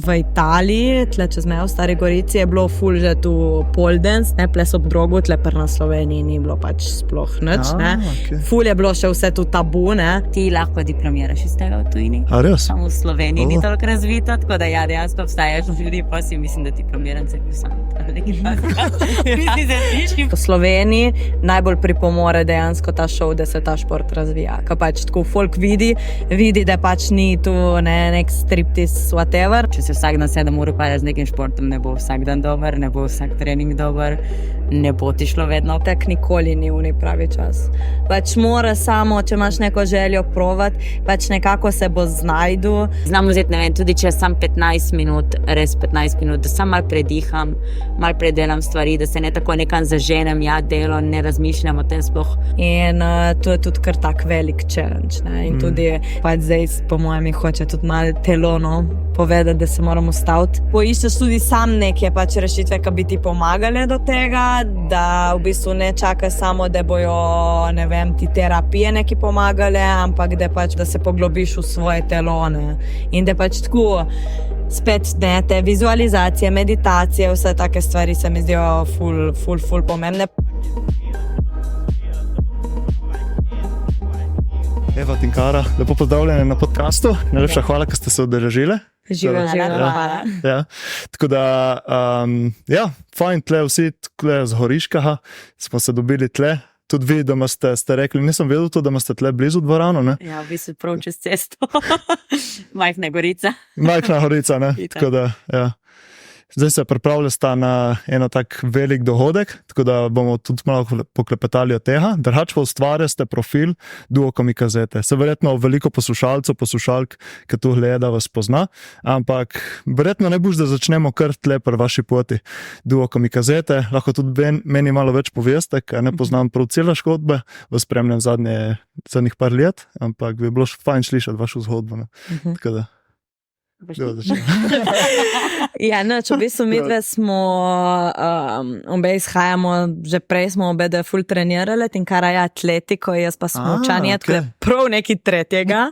V Italiji, tle čez mejo v Stari Gorici, je bilo ful že tu pole dance, ne, ples ob drogu, tle pa na Sloveniji ni bilo pač sploh nič, ne. Okay. Ful je bilo še vse tu tabu, ne. Ti lahko diplomiraš iz tega v tujini. A res? Samo v Sloveniji ni toliko razvito, tako da ja, dejansko obstajaš ljudi, pa si mislim, da diplomiranci sam. V Sloveniji najbolj pripomore dejansko ta šov, da se ta šport razvija. Ko pač tako folk vidi, da pač ni tu nek striptease, whatever. Če se vsak dan 7 ur ukvarjaš z nekim športom, ne bo vsak dan dober, ne bo vsak trening dober, ne bo ti šlo vedno. Tak nikoli ni v pravi čas. Pač mora samo, če imaš neko željo provat, pač nekako se bo znajdu. Znam vzeti, ne vem, tudi če sam 15 minut, res 15 minut, da sam malo prediham, malo predelam stvari, da se ne tako nekam zaženem, ja, delo, ne razmišljam o tem sploh. In to je tudi kar tak velik challenge, ne? In tudi pač zdaj, po mojem, hoče tudi malo telo, no, povedati, da se moramo ustaviti. Poiščeš tudi sam neke pač rešitve, ki bi ti pomagale do tega, da v bistvu ne čakaš samo, da bojo, ne vem, ti terapije neki pomagale, ampak da pač, da se poglobiš v svoje telo, ne. In da pač tako spet ne, te vizualizacije, meditacije, vse take stvari se mi zdijo ful pomembne. Eva Tinkara, lepo pozdravljene na podcastu. Najlepša hvala, ker ste se udeležili. Hvala. Ja. Tako da, fajn tle vsi tle z Horiškaha smo se dobili tle. Tudi vi, da ste rekli, nisem vedel to, da ste tle blizu dvorano, ne? Ja, v bistvu prav čez cesto. Majhna Gorica. Majhna Gorica, ne? Tako da, ja. Zdaj se pripravljata na eno tak velik dohodek, tako da bomo tudi malo poklepetali od tega. Drugače pa ustvarjate profil Duo Kamikazete. Se verjetno veliko poslušalk, ki tu gleda, vas pozna, ampak verjetno ne boš, da začnemo kar tle pri vaši poti. Duo Kamikazete, lahko tudi meni malo več poveste, ker ne poznam prav cele zgodbe, vas spremljam zadnjih par let, ampak bi bilo fajn slišati vašo zgodbo. Tako da. Ja, v bistvu midve smo obe izhajamo, že prej smo obe ful trenirale, Tinkara je atletiko, jaz pa smučanje, tako da prav nekaj tretjega.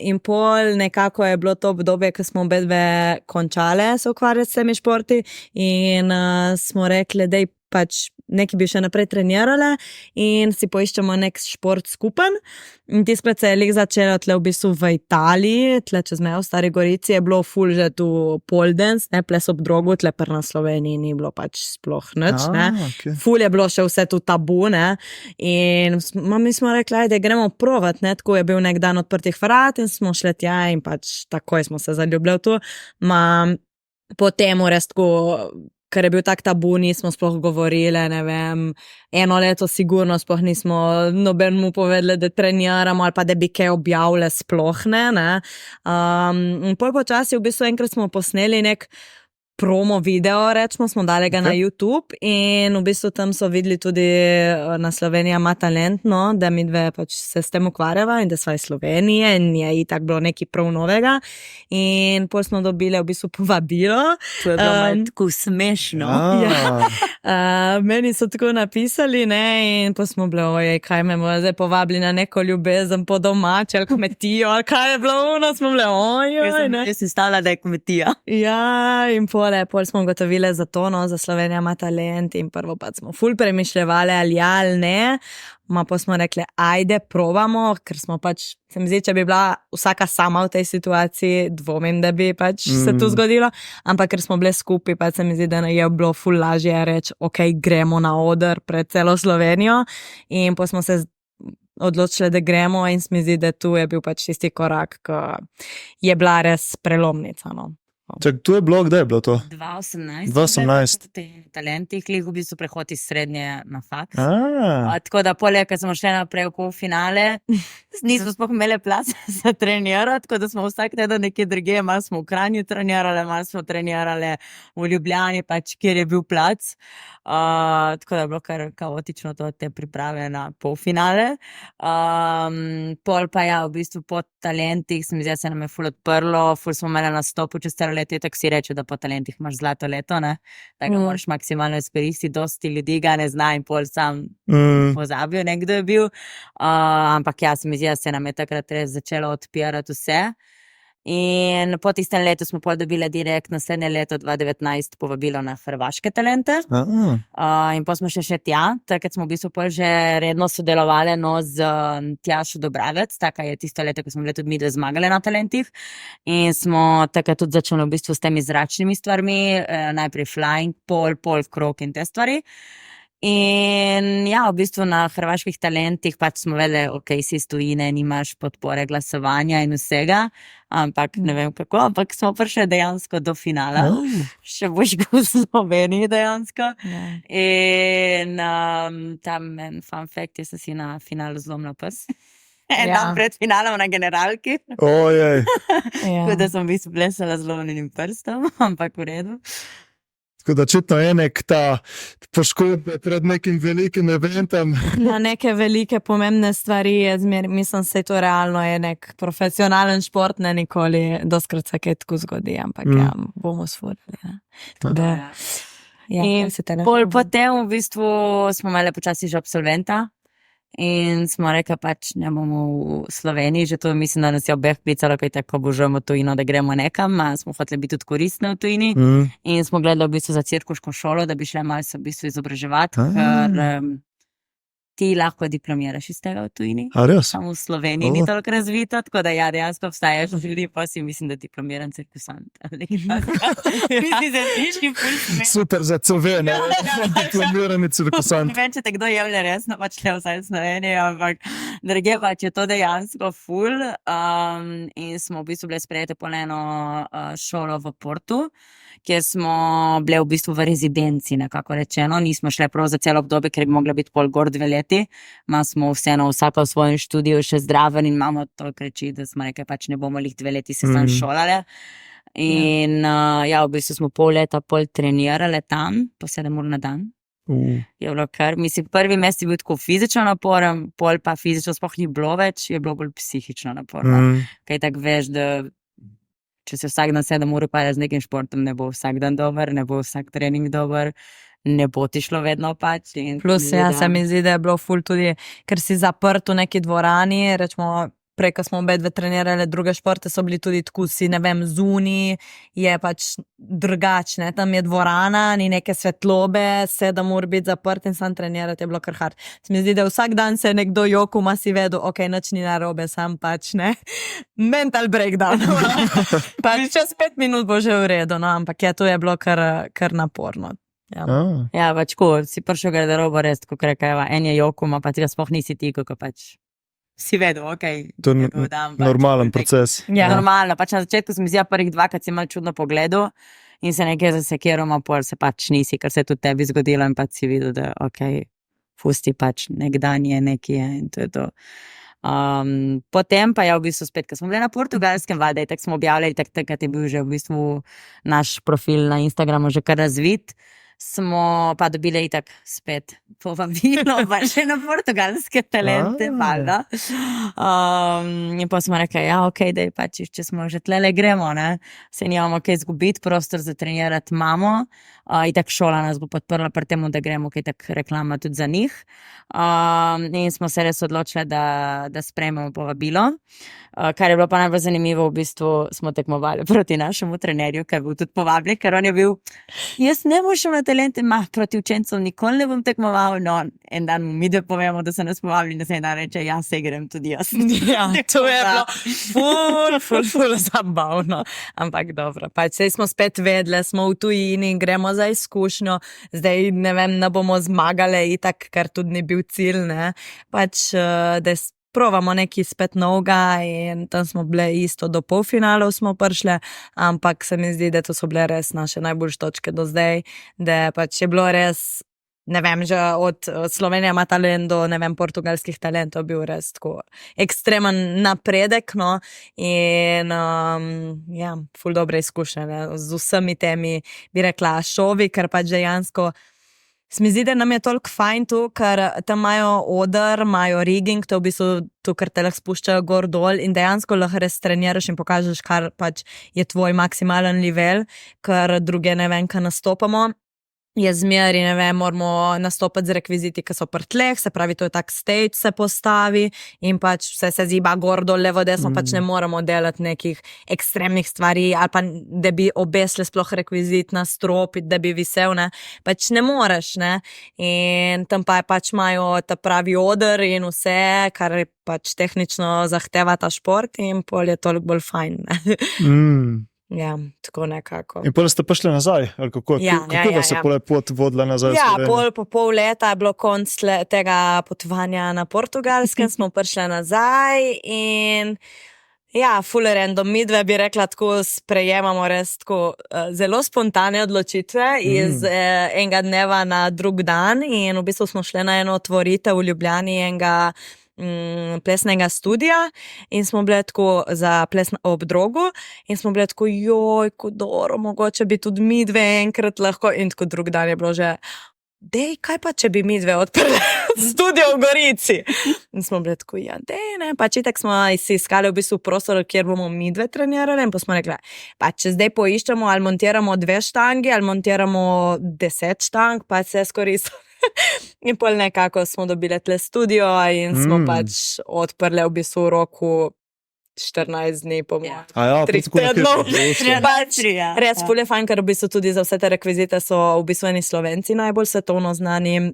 In pol nekako je bilo to obdobje, ko smo obe končale se ukvarjati s temi športi in smo rekli, da pač nekaj bi še naprej trenirale in si poiščemo nek šport skupen. In tiskrat se je lik začelo tle v bistvu v Italiji, tle čez mejo v Stari Gorici, je bilo ful že tu pole dance, ne, ples ob drogu, tle pa na Sloveniji ni bilo pač sploh nič, ne. Okay. Ful je bilo še vse tu tabu, ne. In mi smo rekli, da gremo provat, ne, tako je bil nek dan odprtih vrat in smo šli tja in pač takoj smo se zaljubljali tu. Potem res tako, ker je bil tak tabu, nismo sploh govorili, ne vem, 1 leto sigurno sploh nismo nobenemu povedali, da treniramo ali pa da bi kaj objavili sploh, ne. In pol počasi v bistvu enkrat smo posneli nek promo video, rečemo, smo dali ga na YouTube in v bistvu tam so videli tudi na Slovenija ima talent, no, da mi dve pač se s tem ukvarjava in da sva iz Slovenije in je itak bilo nekaj prav novega in pol smo dobili v bistvu povabilo. To je bilo tako smešno. Meni so tako napisali, ne, in pol smo bili, ojej, kaj me bojo zdaj povabili na neko ljubezen po domače ali kmetijo, ali kaj je bilo ono, smo bili, ojej, ne. Jaz sem stavila, da je kmetija. Ja, in pol smo ugotovili za to, no, za Slovenija ima talent in prvo pa smo ful premišljevali ali ne, pa smo rekli, ajde, probamo, ker smo pač, se mi zdi, če bi bila vsaka sama v tej situaciji, dvomim, da bi pač se to zgodilo, ampak ker smo bile skupaj, pa se mi zdi, da je bilo ful lažje reči, ok, gremo na oder pred celo Slovenijo in pa smo se odločili, da gremo in se mi zdi, da tu je bil pač tisti korak, ko je bila res prelomnica, no. Čak, tu je bilo, kdaj je bilo to? 2018. Talentih, v bistvu prehod iz srednje na faks. Tako da poleg, ko smo šli naprej v polfinale, nismo sploh imeli placa za trenirati, tako da smo vsak teden nekje drugje, malo smo v Kranju trenirali, malo smo trenirali v Ljubljani, pač kjer je bil plac. Tako da je bilo kar kaotično to te priprave na polfinale. Pol pa ja, v bistvu po talentih, se mi zdi, se nam je ful odprlo, ful smo imeli nastopu čez celo leto, tako si reče, da po talentih imaš zlato leto, ne? Da ga moraš maksimalno izkoristiti, dosti ljudi ga ne zna in pol sam pozabijo, nekdo je bil. Ampak ja, se mi zdi, da se nam je takrat res začelo odpirati vse. In po tistem letu smo pol dobili direkt naslednje leto 2019 povabilo na hrvaške talente. In pa smo še tja, takrat smo v bistvu pol že redno sodelovali z Tjašo Dobravec, taka je tisto leto, ko smo bili tudi mi dve zmagali na talentih. In smo takrat tudi začeli v bistvu s temi zračnimi stvarmi, najprej flying, pol krog in te stvari. In ja, v bistvu na hrvaških talentih pač smo vedeli, ok, si iz tujine, nimaš podpore glasovanja in vsega, ampak ne vem kako, ampak smo prišli dejansko do finala. Še boš v Sloveniji dejansko. In tam en fun fact je, da si na finalu zlomila pes. Dan pred finalom na generalki. Tako da sem v bistvu plesala zlomljenim prstom, ampak v redu. Tako da očitno je nek ta poškodbe pred nekim velikim eventom. Na neke velike pomembne stvari je mislim, se to realno je nek profesionalen šport, ne nikoli doskrat se kaj tako zgodi, ampak ja, bomo svorili. Potem v bistvu smo imeli počasi že absolventa. In smo rekli, pač ne bomo v Sloveniji, že to mislim, da nas je obeh klicalo, kaj tako božujemo tujino, da gremo nekam, smo hoteli biti tudi koristni v tujini in smo gledali v bistvu za cirkuško šolo, da bi šli malo se v bistvu izobraževati, ker ti lahko diplomiraš iz tega v tujini. Samo v Sloveniji ni toliko razvito, tako da ja, dejansko obstajaš ljudi, pa si mislim, da diplomiran cirkusant. Super za cove, ne? Diplomirani cirkusant. Ne vem, če te kdo jemlje resno, pač ne vsaj v Sloveniji, ampak druge pač je to dejansko ful. In smo v bistvu bili sprejeti po eno šolo v Portu, kjer smo bili v bistvu v rezidenci, nekako rečeno. Nismo šli prav za celo obdobje, ker bi mogla biti pol gor 2 leti. Smo vseeno vsaka v svojem študiju še zdraven in imamo toliko reči, da smo rekli, pač ne bomo lih 2 leti se sam šolali. In ja, v bistvu smo pol leta trenirali tam, po 7 ur na dan. Je bilo kar, mislim, prvi mesec je bil tako fizično naporen, pol pa fizično sploh ni bilo več, je bilo bolj psihično naporno. Kaj tako veš, da če se vsak dan 7 ur ukvarjaš z nekim športom, ne bo vsak dan dober, ne bo vsak trening dober, ne bo ti šlo vedno pač. Plus, ja, se mi zdi, da je bilo ful tudi, ker si zaprt v neki dvorani, rečemo, prej, ko smo obedve trenirali druge športe, so bili tudi tako si, ne vem, zunaj, je pač drugačne, tam je dvorana, ni neke svetlobe, 7 ur biti zaprt in sam trenirati je bilo kar hard. Se mi zdi, da vsak dan se nekdo joku, ma si vedel, ok, nič ni narobe, sam pač, ne, mental breakdown. Pač čez 5 minut bo že v redu, no, ampak ja, to je bilo kar naporno. Ja, pač ko si prišel garderobo res, ko rekava, en je joku, ma pa ti ga sploh nisi ti, kako pač si vedel, ok. To je normalen proces. Ja, normalno. Pač na začetku sem izjel prvih 2, kad si malo čudno pogledal in se nekaj zasekiral, pol se pač nisi, ker se je tudi tebi zgodilo in pač si videl, da ok, fusti pač nekdan je nekje in to je to. Potem pa je v bistvu spet, ko smo bili na Portugalskem, valjda, tako smo objavljali, takrat je bil že v bistvu naš profil na Instagramu že kar razvit. Smo pa dobili itak spet povabilo, pa še na portugalske talente, valjda. In pa smo rekli, ja, ok, da je pač, če smo že tlele gremo, ne, se nimamo kaj izgubiti, prostor za trenirati imamo, itak šola nas bo podprla pri temu, da gremo, kaj tak reklama tudi za njih. In smo se res odločili, da sprejmemo povabilo. Kar je bilo pa najbolj zanimivo, v bistvu smo tekmovali proti našemu trenerju, ki je bil tudi povabljen, ker on je bil, jaz ne bom šel na talente, proti učencem nikoli ne bom tekmoval, no, en dan mi da povemo, da se nas povabili, da se en dan reče, ja, se grem tudi jaz. Ja, to je bilo ful zabavno, ampak dobro, pač sej smo spet vedeli, smo v tujini, gremo za izkušnjo, zdaj ne vem, ne bomo zmagali itak, kar tudi ni bil cilj, ne, pač, da provamo neki spet novega in tam smo bili isto do polfinalov smo prišli, ampak se mi zdi, da to so bile res naše najboljše točke do zdaj, da pač je bilo res, ne vem, že od Slovenija ima talent do, ne vem, portugalskih talentov bil res tako ekstremen napredek, no, in ja, ful dobre izkušnje, ne, z vsemi temi, bi rekla, šovi, ker pač dejansko se mi zdi, da nam je toliko fajn tu, ker tam imajo oder, imajo rigging, to v bistvu to, kar te lahko spuščajo gor dol in dejansko lahko res treniraš in pokažeš, kar pač je tvoj maksimalen nivel, ker druge ne vem, kaj nastopamo. je zmeri, ne vem, moramo nastopati z rekviziti, ki so pri tleh, se pravi, to je tak stage se postavi in pač vse se ziba gor, dol, levo, desno, pač ne moramo delati nekih ekstremnih stvari ali pa da bi obesli sploh rekvizit na strop, da bi visel, ne, pač ne moreš, ne, in tam pa pač imajo ta pravi oder in vse, kar pač tehnično zahteva ta šport in pol je toliko bolj fajn, ne. Ja, tako nekako. In potem ste prišli nazaj, ali kako? Kako da se pole pot vodila nazaj? Ja, pol leta je bilo konc tega potovanja na Portugalskem, smo prišli nazaj in ja, ful random, midve bi rekla tako, sprejemamo res tako zelo spontane odločitve iz enega dneva na drug dan in v bistvu smo šli na eno otvoritev v Ljubljani enega plesnega studija in smo bili tako za ples ob Drogu in smo bili tako, joj, kodoro, mogoče bi tudi midve enkrat lahko in tako drug dan je bilo že, dej, kaj pa, če bi midve odprli studio v Gorici? In smo bili tako, ja, dej, ne, pač itak smo si iskali v bistvu prostor, kjer bomo midve trenirali in pa smo rekli, pa če zdaj poiščemo, ali montiramo 2 štangi, ali montiramo 10 štang, pa se skoristo. In pol nekako smo dobili tle studio in smo pač odprli v bistvu v roku 14 dni, po mojem. 3 tednov. Res ful je fajn, ker v bistvu tudi za vse te rekvizite so v bistvu eni Slovenci najbolj svetovno znani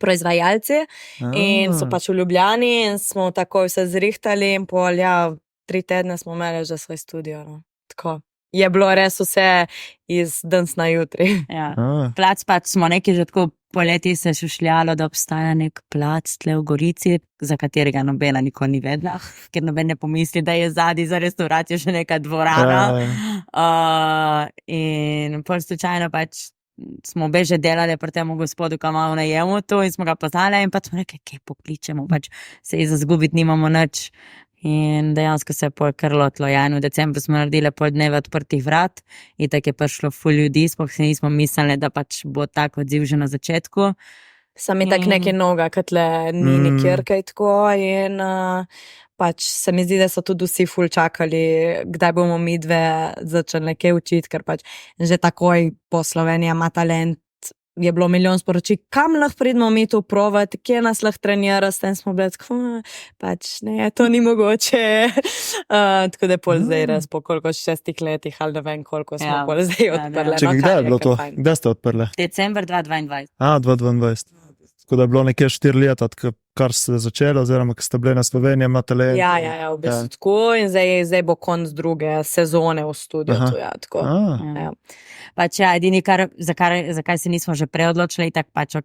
proizvajalci in so pač v Ljubljani in smo takoj vse zrihtali in pol, ja, 3 tedne smo imeli že svoj studio, no. Tako. Je bilo res vse iz danes na jutri. Ja. Plac pač smo neki že tako poleti se šušljalo, da obstaja nek plac tle v Gorici, za katerega nobena nikoli ni vedela, ker noben ne pomisli, da je zadaj za restauracijo še neka dvorana. In pol slučajno pač smo obe že delali pri temu gospodu, ki ima v najemu to in smo ga poznali in pač smo rekli, kaj pokličemo, pač se je zazgubiti, nimamo nič. In dejansko se je pol kar lotilo, ja, in v decembru smo naredili pol dneve odprtih vrat in tako je prišlo ful ljudi, sploh si nismo mislili, da pač bo tak odziv že na začetku. Sam je tak nekaj noga, katle ni nikjer kaj tako in pač se mi zdi, da so tudi vsi ful čakali, kdaj bomo midve začeli nekaj učiti, ker pač že takoj po Slovenija ima talent, je bilo milijon sporočil, kam lahko pridemo mi to provat, kje nas lahko trenira, s tem smo bili tako, pač ne, to ni mogoče. Tako da je pol zdaj res po koliko 6 letih, ali ne vem koliko smo pol zdaj odprli. Čekaj, kdaj je bilo to? Kdaj ste odprli? December 2022. 2022. Tako da je bilo nekje 4 leta, kar ste začeli, oziroma, ko ste bili na Sloveniji, imate le... Ja, v bistvu tako in zdaj bo konc druge sezone v studiu. Ja, tako. Ja. Pač edini, zakaj se nismo že preodločili, tak pač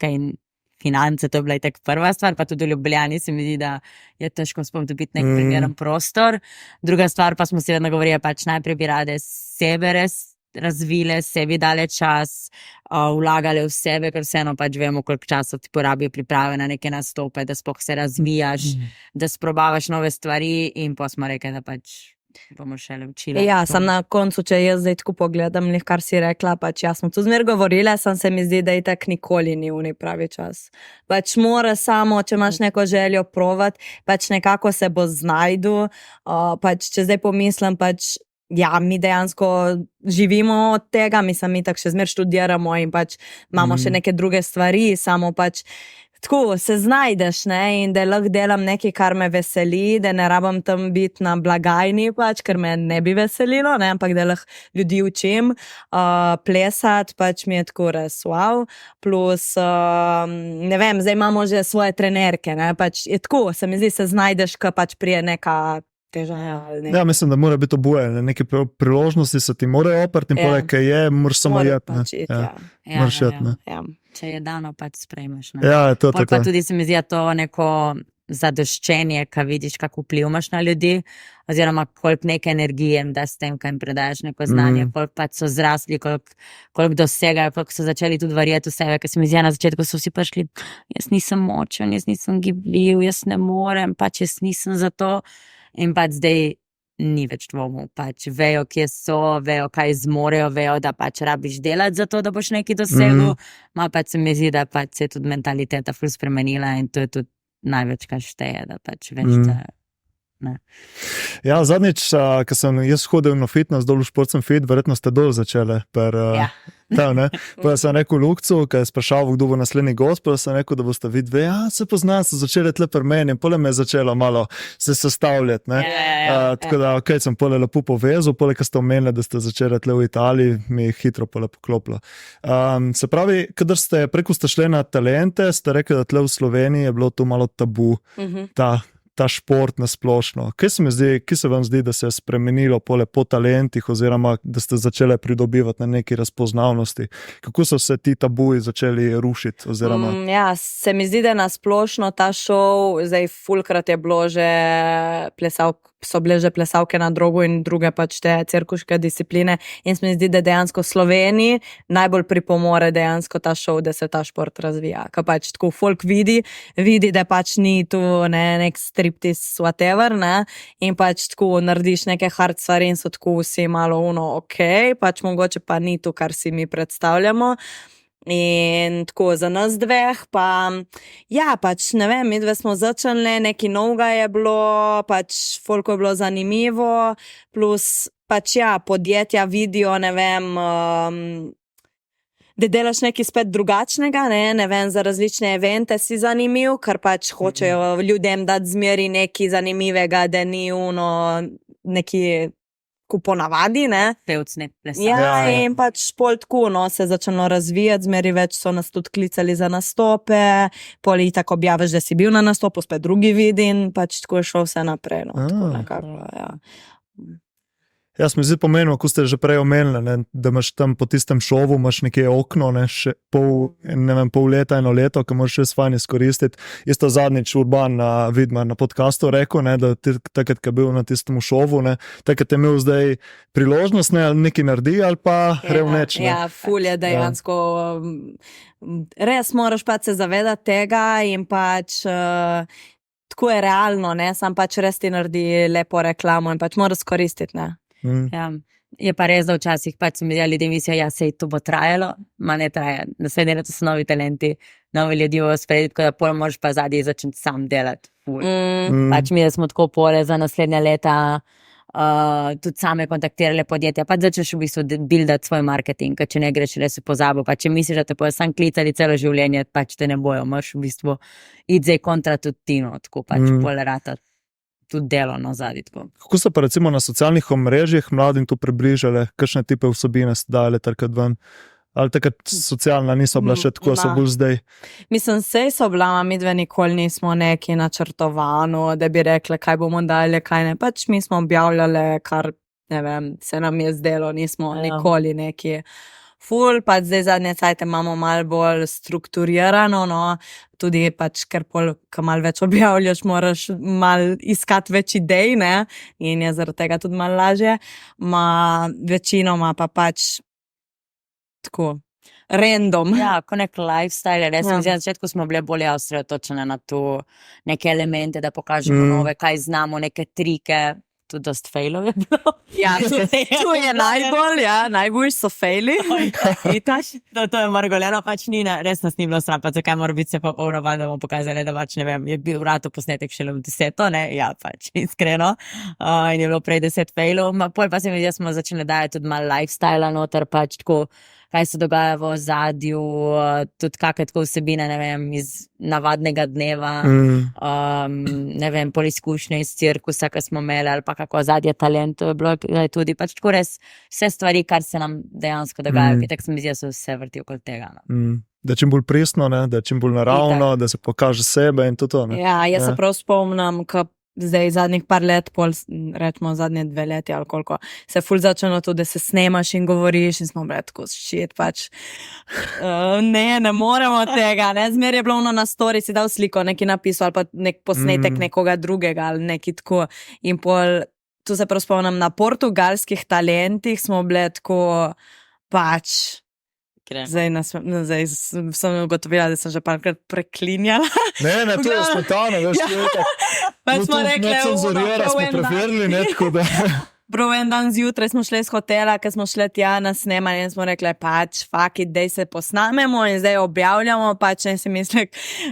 finance, to je bila tak prva stvar, pa tudi v Ljubljani se mi zdi, da je težko sploh dobiti nek primeren prostor. Druga stvar pa smo si vedno govorili, pač najprej bi rade sebe res razvile, sebi dale čas, vlagale v sebe, ker vseeno pač vemo, koliko časa ti porabijo priprave na neke nastope, da sploh se razvijaš, da sprobavaš nove stvari in pa smo rekli, da pač bomo šele učili. Ja, sam na koncu, če jaz zdaj tako pogledam, kar si rekla, pač jaz smo tu zmer govorile, sam se mi zdi, da itak nikoli ni v pravi čas. Pač mora samo, če imaš neko željo provat, pač nekako se bo znajdu, pač če zdaj pomislim, pač ja, mi dejansko živimo od tega, mi tako še zmer študiramo in pač imamo še neke druge stvari, samo pač tako se znajdeš, ne, in da lahko delam nekaj, kar me veseli, da ne rabam tam biti na blagajni, pač, ker me ne bi veselilo, ne, ampak da lahko ljudi učim plesati, pač mi je tako res wow, plus ne vem, zdaj imamo že svoje trenerke, ne, pač je tako, se mi zdi, se znajdeš, ko pač prije neka Ja, mislim, da mora biti oboje, neke priložnosti se ti morajo oprati in poleg je, moraš samo jeti. Če je dano, pač sprejmeš. Ja, to tako. Pa tudi se mi zdi to neko zadoščenje, ko vidiš, kako vplivaš na ljudi, oziroma koliko neke energije jim daš s tem, kaj jim predaš neko znanje, koliko pač so zrasli, koliko dosegajo, koliko so začeli tudi verjeti v sebe, ker se mi zdi na začetku so vsi prišli, jaz nisem močen, jaz nisem gibljiv, jaz ne morem, pač jaz nisem za to. In pač zdaj ni več dvomov, pač vejo, kje so, vejo, kaj zmorejo, vejo, da pač rabiš delati za to, da boš nekaj dosegel, pač se mi zdi, da pač se je tudi mentaliteta ful spremenila in to je tudi največ, kar šteje, da pač veš, da ne. Ja, zadnjič, ko sem jaz hodil na fitness, dol v Športcem fit, verjetno ste dol začeli, Tam, ne. Pa sem rekel Lukcu, ko je sprašal, kdo bo naslednji gost, pa sem rekel, da boste vi dve, se poznam, so začeli tle pri meni in pole me je začelo malo se sestavljati, ne. Tako da, sem pole lepo povezal, pole, ko ste omenili, da ste začeli tle v Italiji, mi je hitro pole poklopilo. Se pravi, kadar preko ste šli na talente, ste rekli, da tle v Sloveniji je bilo to malo tabu, ta šport na splošno. Kaj se vam zdi, da se je spremenilo po talentih oziroma da ste začeli pridobivati na neki razpoznavnosti? Kako so se ti tabuji začeli rušiti? Oziroma... se mi zdi, da na splošno ta šov, zdaj fulkrat je bilo že so bile že plesalke na drogu in druge pač te cirkuške discipline in se mi zdi, da dejansko v Sloveniji najbolj pripomore dejansko ta šov, da se ta šport razvija. Ko pač tako folk vidi, da pač ni tu nek striptease whatever, ne, in pač tako narediš neke hard stvari in so tako vsi malo pač mogoče pa ni to, kar si mi predstavljamo. In tako za nas dveh pa pač ne vem, mi dve smo začeli, nekaj novega je bilo, pač folko je bilo zanimivo, plus pač podjetja vidijo, ne vem, da delaš nekaj spet drugačnega, ne vem, za različne evente si zanimiv, ker pač hočejo ljudem dati zmeri nekaj zanimivega, da ni nekaj ko ponavadi, ne. Pevc, ne plesal. In pač pol tako, se je začelo razvijati, zmeri več so nas tudi klicali za nastope, pol itak objaviš, da si bil na nastopu, spet drugi vidi in pač tako je šlo vse naprej, tako nekako, Jaz mi zdi pomembno, ko ste že prej omenili, ne, da imaš tam po tistem šovu, imaš nekje okno, ne, še pol leta, 1 leto, ki moraš še fajn izkoristiti. Isto zadnjič Urban Vidmar na podcastu rekel, ne, da takrat, ko je bil na tistem šovu, ne, takrat je imel zdaj priložnost, ne, ali nekaj naredi, ali pa revneč. Ful je dejansko. Res moraš pač se zavedati tega in pač tako je realno, ne, sam pač res ti naredi lepo reklamo in pač moraš koristiti, ne. Je pa res, da včasih pač so mi ljudje mislijo, sej to bo trajalo, ne traja, naslednje leto so novi talenti, novi ljudi v ospredju, tako da pol moraš pa zadnji začeti sam delati. Pač mi, da smo tako pole za naslednja leta tudi same kontaktirale podjetja, pač začneš v bistvu buildati svoj marketing, ker če ne greš res v pozabo, pa če misliš, da te bojo sam klicali celo življenje, pač te ne bojo, imaš v bistvu iti zdaj kontra tudi tino, tako pač pole ratati. Tudi delo nazadi. Kako so pa recimo na socialnih omrežjih mladim to približali, kakšne tipe vsebine ste dali takrat ven? Ali takrat socialna niso bila še tako, so bolj zdaj? Mislim, sej so bila, mi dve nikoli nismo neki načrtovano, da bi rekli, kaj bomo dali, kaj ne. Pač mi smo objavljali, kar, ne vem, se nam je zdelo, nismo nikoli neki ful, pač zdaj zadnje cajte imamo malo bolj strukturirano, tudi pač, ker pol, ko malo več objavljaš, moraš malo iskati več idej, ne, in je zaradi tega tudi malo lažje. Večinoma pa pač tako, random. Ko nek lifestyle, res mi na začetku smo bile bolj osredotočene na to, neke elemente, da pokažemo nove, kaj znamo, neke trike. Tudi dost failov je bilo. Tu je najbolj, najbolj so faili. To je margoljeno, pač ni, res nas ni bilo sram, pa zakaj mora biti se pa povrovan, da bomo pokazali, da pač ne vem, je bil vrato posnetek šele v 10, ne, pač iskreno, in je bilo prej 10 failov, pol pa se mi zdi, da smo začeli dajati tudi malo lifestyle noter, pač tako, kaj se dogaja v ozadju, tudi kakve tako vsebine, ne vem, iz navadnega dneva, ne vem, pol izkušnje iz cirkusa, ki smo imeli, ali pa kako ozadje talentov je bilo tudi, pač tako res vse stvari, kar se nam dejansko dogajajo, ki tako se mi zdi, da se vse vrti okoli tega. Da je čim bolj pristno, ne? Da je čim bolj naravno, da se pokaže sebe in to. Ne? Jaz se prav spomnim, ko zdaj zadnjih par let, rečemo zadnje 2 leti ali koliko, se je ful začelo to, da se snemaš in govoriš in smo bili tako shit, pač ne moremo tega, ne, zmer je bilo na story, si dal sliko, neki napisal ali pa nek posnetek nekoga drugega ali neki tako in pol, tu se prav spomnim, na portugalskih talentih smo bili tako pač Zdaj sem ugotovila, da sem že parkrat preklinjala. Ne, to je spontano, veš, pač smo rekli, cenzurira, smo preverili, ne, tako da. Prav en dan zjutraj smo šli iz hotela, ker smo šli tja na snemanje in smo rekli, pač, fuck it, dej se posnamemo in zdaj objavljamo, pač ne si misli,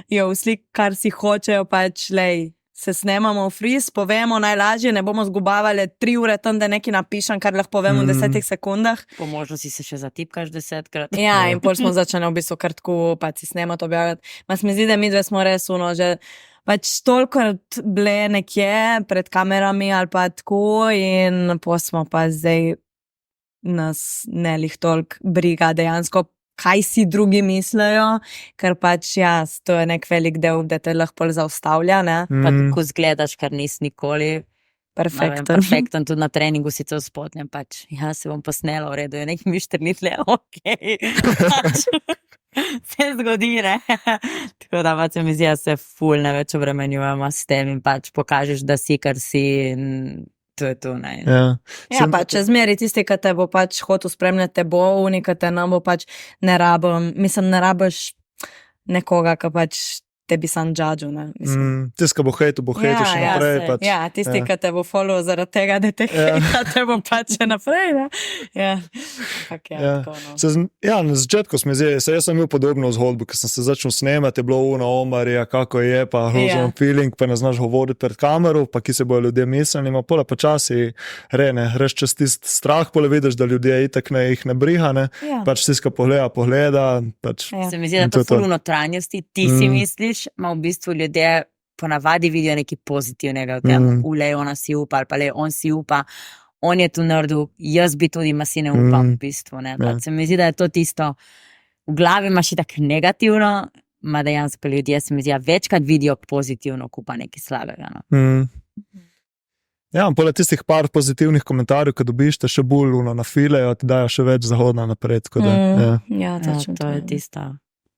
v slik, kar si hočejo, pač, lej, se snemamo v freeze, povemo najlažje, ne bomo zgubavali 3 ure tam, da nekaj napišem, kar lahko povem v 10 sekundah. Po možnosti se še zatipkaš 10-krat. Ja, in pol smo začeli v bistvu kar tako, pa si snemati, objavljati. Ma se mi zdi, da mi dve smo res že pač toliko bile nekje pred kamerami ali pa tako in pa smo pa zdaj nas ne lih toliko briga dejansko, kaj si drugi mislijo, ker pač to je nek velik del, da te lahko zaustavlja, ne? Pa tako zgledaš, kar nisi nikoli. Perfekten, tudi na treningu sicer v spodnjem, pač, se bom posnela, v redu, je nek mištrnitle, pač, se zgodi, ne? Tako da pač se mi zdi, se ful ne več obremenjujemo s tem in pač pokažeš, da si, kar si in to je to, ne. Ja, pa če zmeri tisti, ki te bo pač hotel spremljati, te bo, unika te nam bo pač ne rabiš nekoga, ki pač tebi sam džadžu, ne. Tisti, ki bo hejtu še naprej. Pač. Ja, tisti, ki te bo follow zaradi tega, da te hejta, te bo pač še naprej, ne. Tako, no. Na začetku smo zdaj, jaz sem imel podobno zgodbo, ko sem se začel snemati, je bilo Omarja, kako je, pa hrozno feeling, pa ne znaš govoriti pred kamero, pa ki se bojo ljudje mislili, ima pola počasi greš čez tisti strah, pola vidiš, da ljudje itak jih ne briha, ne. Pač tiska pogleda. Pač, se mi zdi, da to ful v notranjosti, ti si misliš, ma v bistvu ljudje ponavadi vidijo nekaj pozitivnega v tem, ona si upa ali pa on si upa, on je tu naredil, jaz bi tudi, ma si ne upam v bistvu, ne. Se mi zdi, da je to tisto, v glavi imaš i tak negativno, ma dejansko ljudje se mi zdi, večkrat vidijo pozitivno, kupa nekaj slabega, no. Ja, poleg tistih par pozitivnih komentarjev, ko dobiš, te še bolj na filejo, ti dajo še več zahodna napred. To je tisto,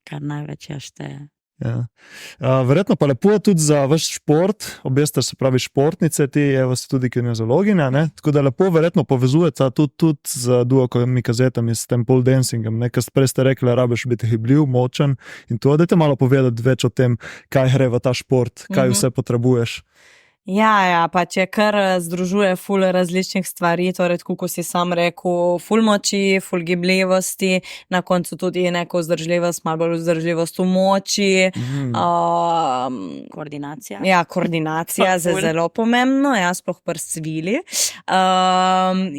kar največ šteje. Verjetno pa lepo je tudi za vaš šport, obeste se pravi športnice, ti je vas tudi kinezologinja, ne? Tako da lepo verjetno povezujete tudi z duokomikazetami, s tem pole dancingom, ne? Ker prej ste rekli, rabiš biti hibljiv, močen in to, dajte malo povedati več o tem, kaj gre v ta šport, kaj vse potrebuješ. Ja, pač je kar združuje ful različnih stvari, torej tako, ko si sam rekel, ful moči, ful gibljivosti, na koncu tudi neko vzdržljivost, malo bolj vzdržljivost v moči. Koordinacija. Ja, koordinacija je zelo pomembno, sploh pri svili.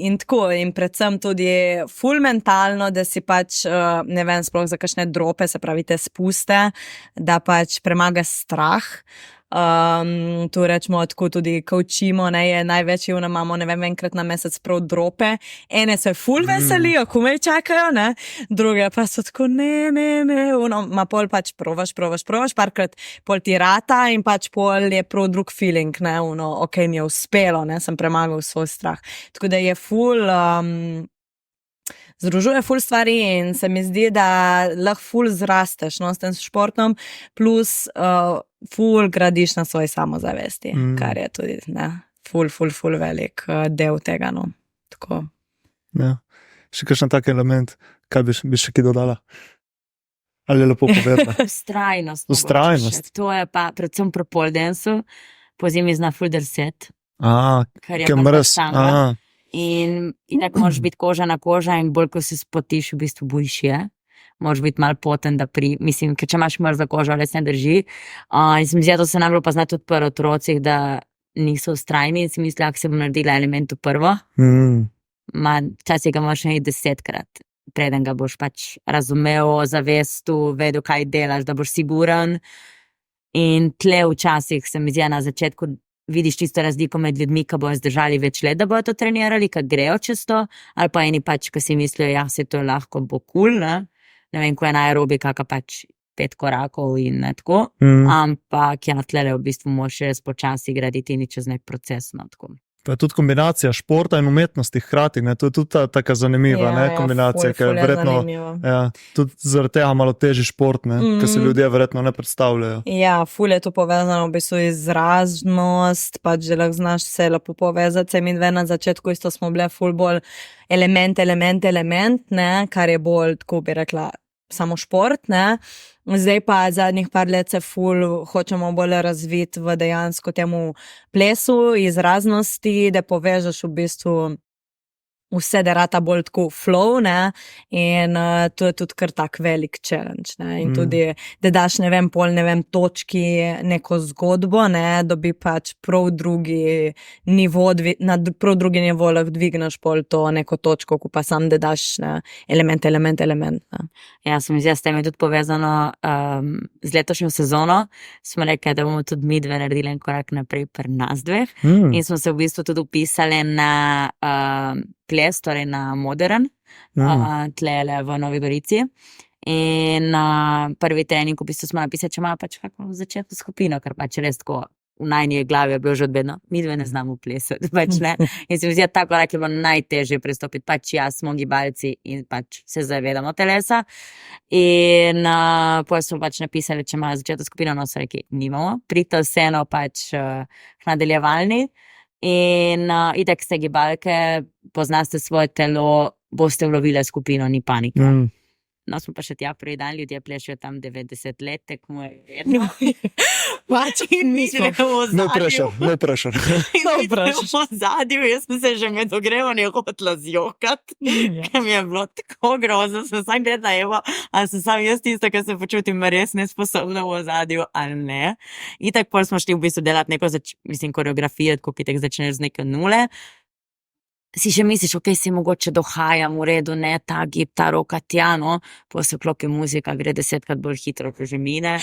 In tako, in predvsem tudi ful mentalno, da si pač, ne vem, sploh za kakšne drope, se pravi te spuste, da pač premaga strah. Tu rečemo tako tudi, ko učimo, ne, je največji, imamo, ne vem, enkrat na mesec prav drope, ene se ful veselijo, komaj čakajo, ne, druge pa so tako, ne, ma pol pač provaš, parkrat pol ti rata in pač pol je prav drug feeling, ne, ok, mi je uspelo, ne, sem premagal svoj strah, tako da je ful, združuje ful stvari in se mi zdi, da lahko ful zrasteš, no, s tem športom, plus ful gradiš na svoji samozavesti, kar je tudi, ne, ful velik del tega, no, tako. Ja, še kakšen tak element, kaj bi še kaj dodala? Ali je lepo povedala? Ustrajnost. To je pa predvsem pri pole danceu, po zimi zna ful drseti. Kar je mrz. In inak moraš biti koža na koža in bolj, ko se spotiš, v bistvu bojiš je. Moraš biti malo poten, da mislim, ker če imaš mrzlo kožo, res ne drži. In se mi zdi, da to se najbolj pozna tudi pri otrocih, da niso ustrajni in si misli, ako se bom naredila elementu prvo. Včasih ga moraš narediti 10-krat, preden ga boš pač razumel, zavestu, vedel, kaj delaš, da boš siguren. In tle včasih se mi zdi, na začetku vidiš čisto razliko med ljudmi, ki bojo zdržali več let, da bojo to trenirali, ki grejo čez to, ali pa eni pač, ki si mislijo, se to lahko bo cool, ne vem, ko je na aerobika, ki pač 5 korakov in ne tako, ampak tlele v bistvu moraš res počasi graditi in čez nek proces, no tako. To je tudi kombinacija športa in umetnosti hkrati, ne, to je tudi taka zanimiva, ne, kombinacija, ker je verjetno, tudi zaradi tega malo težji šport, ne, ker se ljudje verjetno ne predstavljajo. Ja, ful je to povezano, v bistvu izraznost, pač, že lahko znaš se lepo povezati, se mi dve na začetku isto smo bile ful bolj element, ne, kar je bolj, tako bi rekla, samo šport, ne, zdaj pa zadnjih par let se ful hočemo bolj razviti v dejansko temu plesu, izraznosti, da povežeš v bistvu vse da rata bolj tako flow, ne, in to je tudi kar tak velik challenge, ne, in tudi, da daš, ne vem, točki neko zgodbo, ne, da bi pač prav drugi nivo, prav drugi nivo lahko dvigneš pol to neko točko, ko pa sam da daš, ne, element, ne. Ja, se mi zdi, s tem je tudi povezano z letošnjo sezono, smo rekli, da bomo tudi mi dve naredili en korak naprej pri nas dveh in smo se v bistvu tudi upisali na ples, torej na Modern, tlele v Novi Gorici. In prvi trening, v bistvu smo napisali, če ima pač kako začetno skupino, ker pač res tako v najnje glavi je bilo že odvedno, mi dve ne znamo plesati, pač ne. In se mi zdi, tako korak je bilo najtežje pristopiti, pač jaz smo gibalci in pač se zavedamo telesa. In potem smo pač napisali, če ima začetno skupino, no so rekli, nimamo, pridite vseeno pač nadaljevalni. In itak ste gibalke, poznaste svoje telo, boste vlovile skupino, ni panike. No, smo pa še tja prvi dan, ljudje plešajo tam 90 let, tekmuje vedno. Pač in mi smo v pressure. V zadju, jaz sem se že med ogrevanjem hotela zjokat, ker mi je bilo tako grozno, sem sam gledala, evo, ali sem sam jaz tista, ki se počutim res nesposobna v zadju, ali ne. Itak pol smo šli v bistvu delati neko, koreografijo, tako ki tek začneš z neke nule. Si še misliš, ok, si mogoče dohajam, v redu, ne, ta gib, ta roka tja, no, po se vklopi muzika, gre 10krat bolj hitro, ko že mine.